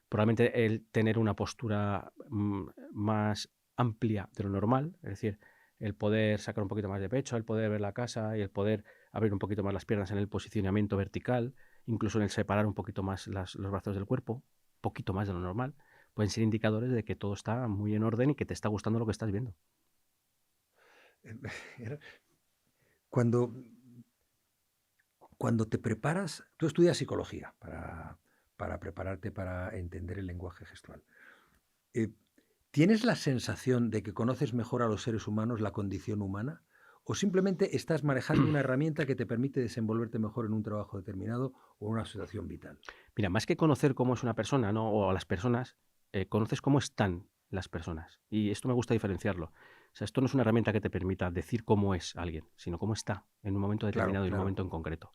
Probablemente el tener una postura más amplia de lo normal, es decir, el poder sacar un poquito más de pecho, el poder ver la casa y el poder abrir un poquito más las piernas en el posicionamiento vertical, incluso en el separar un poquito más los brazos del cuerpo, poquito más de lo normal, pueden ser indicadores de que todo está muy en orden y que te está gustando lo que estás viendo. Cuando, cuando te preparas, tú estudias psicología para prepararte para entender el lenguaje gestual. ¿Tienes la sensación de que conoces mejor a los seres humanos, la condición humana? ¿O simplemente estás manejando una herramienta que te permite desenvolverte mejor en un trabajo determinado o en una situación vital? Mira, más que conocer cómo es una persona, ¿no? O a las personas, conoces cómo están las personas. Y esto me gusta diferenciarlo. O sea, esto no es una herramienta que te permita decir cómo es alguien, sino cómo está en un momento determinado y en un momento en concreto.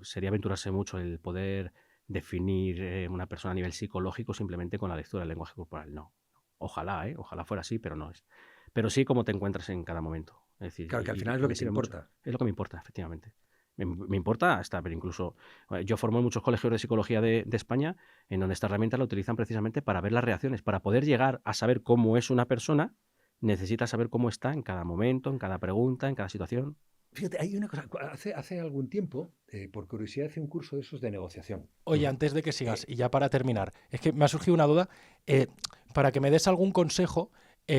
Sería aventurarse mucho el poder definir una persona a nivel psicológico simplemente con la lectura del lenguaje corporal. No. Ojalá, ojalá fuera así, pero no es. Pero sí cómo te encuentras en cada momento. Es decir, Claro, que al final es lo me que te sirve mucho. importa. Es lo que me importa, efectivamente. Me importa hasta, pero incluso yo formo en muchos colegios de psicología de España en donde esta herramienta la utilizan precisamente para ver las reacciones, para poder llegar a saber cómo es una persona, necesitas saber cómo está en cada momento, en cada pregunta, en cada situación. Fíjate, hay una cosa, hace algún tiempo, por curiosidad, hice un curso de esos de negociación. Oye, antes de que sigas, y ya para terminar, es que me ha surgido una duda, para que me des algún consejo,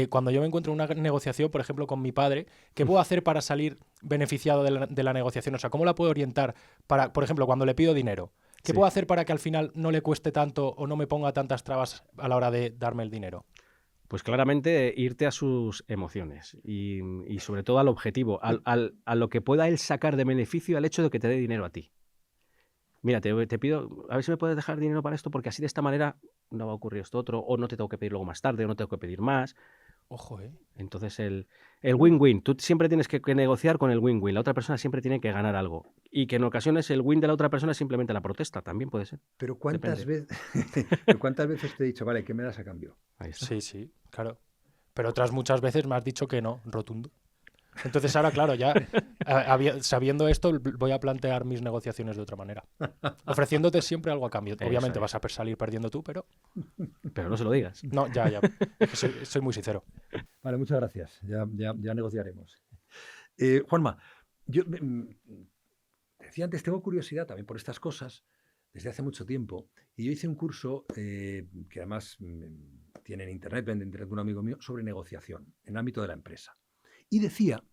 cuando yo me encuentro en una negociación, por ejemplo, con mi padre, ¿qué puedo hacer para salir beneficiado de la negociación? O sea, ¿cómo la puedo orientar para, por ejemplo, cuando le pido dinero? ¿Qué Sí. puedo hacer para que al final no le cueste tanto o no me ponga tantas trabas a la hora de darme el dinero? Pues claramente irte a sus emociones y sobre todo al objetivo, a lo que pueda él sacar de beneficio al hecho de que te dé dinero a ti. Mira, te pido, a ver si me puedes dejar dinero para esto, porque así de esta manera no va a ocurrir esto otro, o no te tengo que pedir luego más tarde, o no tengo que pedir más. Ojo, ¿eh? Entonces el win-win, tú siempre tienes que negociar con el win-win, la otra persona siempre tiene que ganar algo. Y que en ocasiones el win de la otra persona es simplemente la protesta, también puede ser. Pero ¿cuántas Depende. veces te he dicho, vale, ¿qué me das a cambio? Ahí está. Sí, sí, claro. Pero otras muchas veces me has dicho que no, rotundo. Entonces ahora, claro, ya sabiendo esto, voy a plantear mis negociaciones de otra manera. Ofreciéndote siempre algo a cambio. Eso Obviamente es. vas a salir perdiendo tú, pero... Pero no se lo digas. No, ya. Es que soy muy sincero. Vale, muchas gracias. Ya negociaremos. Juanma, yo decía antes, tengo curiosidad también por estas cosas desde hace mucho tiempo. Y yo hice un curso que además tiene en internet, vende en internet un amigo mío, sobre negociación en el ámbito de la empresa. Y decía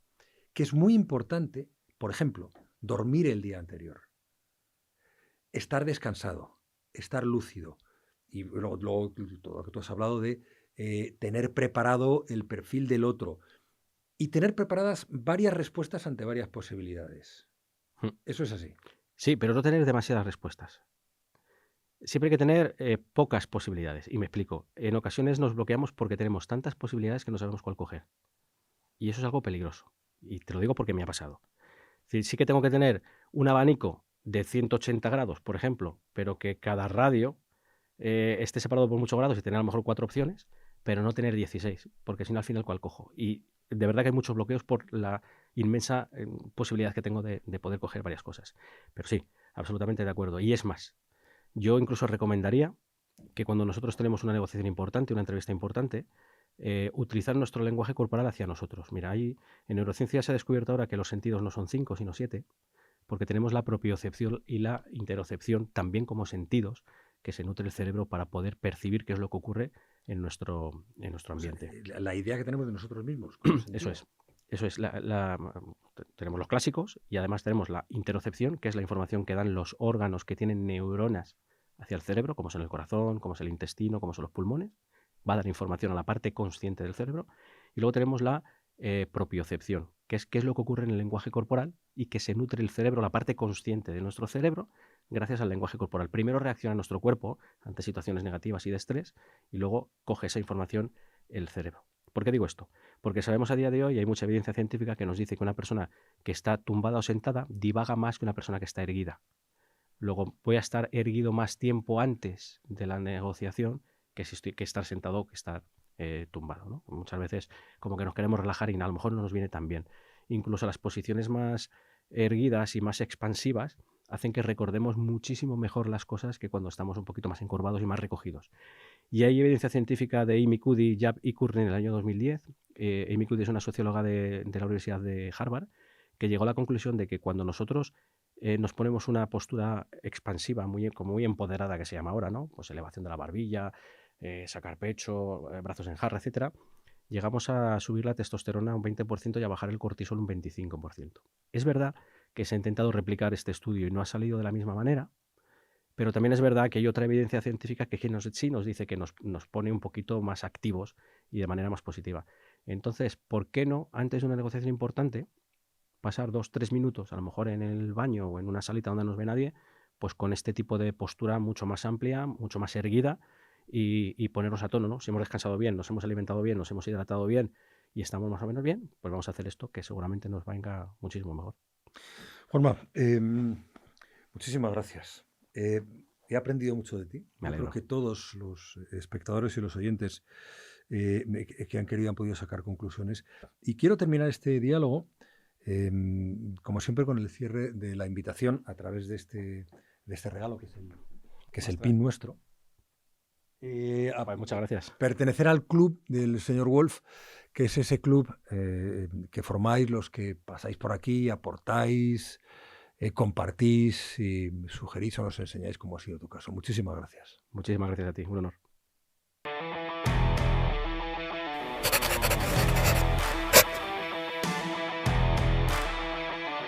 que es muy importante, por ejemplo, dormir el día anterior, estar descansado, estar lúcido. Y luego todo lo que tú has hablado de tener preparado el perfil del otro y tener preparadas varias respuestas ante varias posibilidades. Eso es así. Sí, pero no tener demasiadas respuestas. Siempre hay que tener pocas posibilidades. Y me explico. En ocasiones nos bloqueamos porque tenemos tantas posibilidades que no sabemos cuál coger. Y eso es algo peligroso. Y te lo digo porque me ha pasado. Es decir, sí que tengo que tener un abanico de 180 grados, por ejemplo, pero que cada radio esté separado por muchos grados y tener a lo mejor 4 opciones, pero no tener 16, porque si no al final cuál cojo. Y de verdad que hay muchos bloqueos por la inmensa posibilidad que tengo de poder coger varias cosas. Pero sí, absolutamente de acuerdo. Y es más, yo incluso recomendaría que cuando nosotros tenemos una negociación importante, una entrevista importante, utilizar nuestro lenguaje corporal hacia nosotros. Mira, en neurociencia se ha descubierto ahora que los sentidos no son 5, sino 7, porque tenemos la propiocepción y la interocepción también como sentidos que se nutre el cerebro para poder percibir qué es lo que ocurre en nuestro ambiente. O sea, la idea que tenemos de nosotros mismos. Eso es. Tenemos los clásicos y además tenemos la interocepción, que es la información que dan los órganos que tienen neuronas hacia el cerebro, como son el corazón, como es el intestino, como son los pulmones. Va a dar información a la parte consciente del cerebro. Y luego tenemos la propiocepción, que es qué es lo que ocurre en el lenguaje corporal y que se nutre el cerebro, la parte consciente de nuestro cerebro, gracias al lenguaje corporal. Primero reacciona nuestro cuerpo ante situaciones negativas y de estrés y luego coge esa información el cerebro. ¿Por qué digo esto? Porque sabemos a día de hoy, y hay mucha evidencia científica que nos dice que una persona que está tumbada o sentada divaga más que una persona que está erguida. Luego voy a estar erguido más tiempo antes de la negociación que si estoy que estar sentado o que estar tumbado, ¿no? Muchas veces como que nos queremos relajar y a lo mejor no nos viene tan bien. Incluso las posiciones más erguidas y más expansivas hacen que recordemos muchísimo mejor las cosas que cuando estamos un poquito más encorvados y más recogidos. Y hay evidencia científica de Amy Cuddy, Jab y Courtney en el año 2010. Amy Cuddy es una socióloga de la Universidad de Harvard que llegó a la conclusión de que cuando nosotros nos ponemos una postura expansiva, como muy empoderada, que se llama ahora, ¿no? Pues elevación de la barbilla, sacar pecho, brazos en jarra, etcétera, llegamos a subir la testosterona un 20% y a bajar el cortisol un 25%. Es verdad que se ha intentado replicar este estudio y no ha salido de la misma manera, pero también es verdad que hay otra evidencia científica que sí nos dice que nos pone un poquito más activos y de manera más positiva. Entonces, ¿por qué no, antes de una negociación importante, pasar 2-3 minutos, a lo mejor en el baño o en una salita donde no nos ve nadie, pues con este tipo de postura mucho más amplia, mucho más erguida y ponernos a tono, ¿no? Si hemos descansado bien, nos hemos alimentado bien, nos hemos hidratado bien y estamos más o menos bien, pues vamos a hacer esto que seguramente nos venga muchísimo mejor. Juanma, muchísimas gracias. He aprendido mucho de ti. Me Yo alegro. creo que todos los espectadores y los oyentes que han querido han podido sacar conclusiones. Y quiero terminar este diálogo, como siempre, con el cierre de la invitación a través de este regalo, que es el pin nuestro. Pues muchas gracias. Pertenecer al club del señor Wolf, que es ese club que formáis los que pasáis por aquí, aportáis, compartís y sugerís o nos enseñáis, como ha sido tu caso. Muchísimas gracias. Muchísimas gracias a ti, un honor.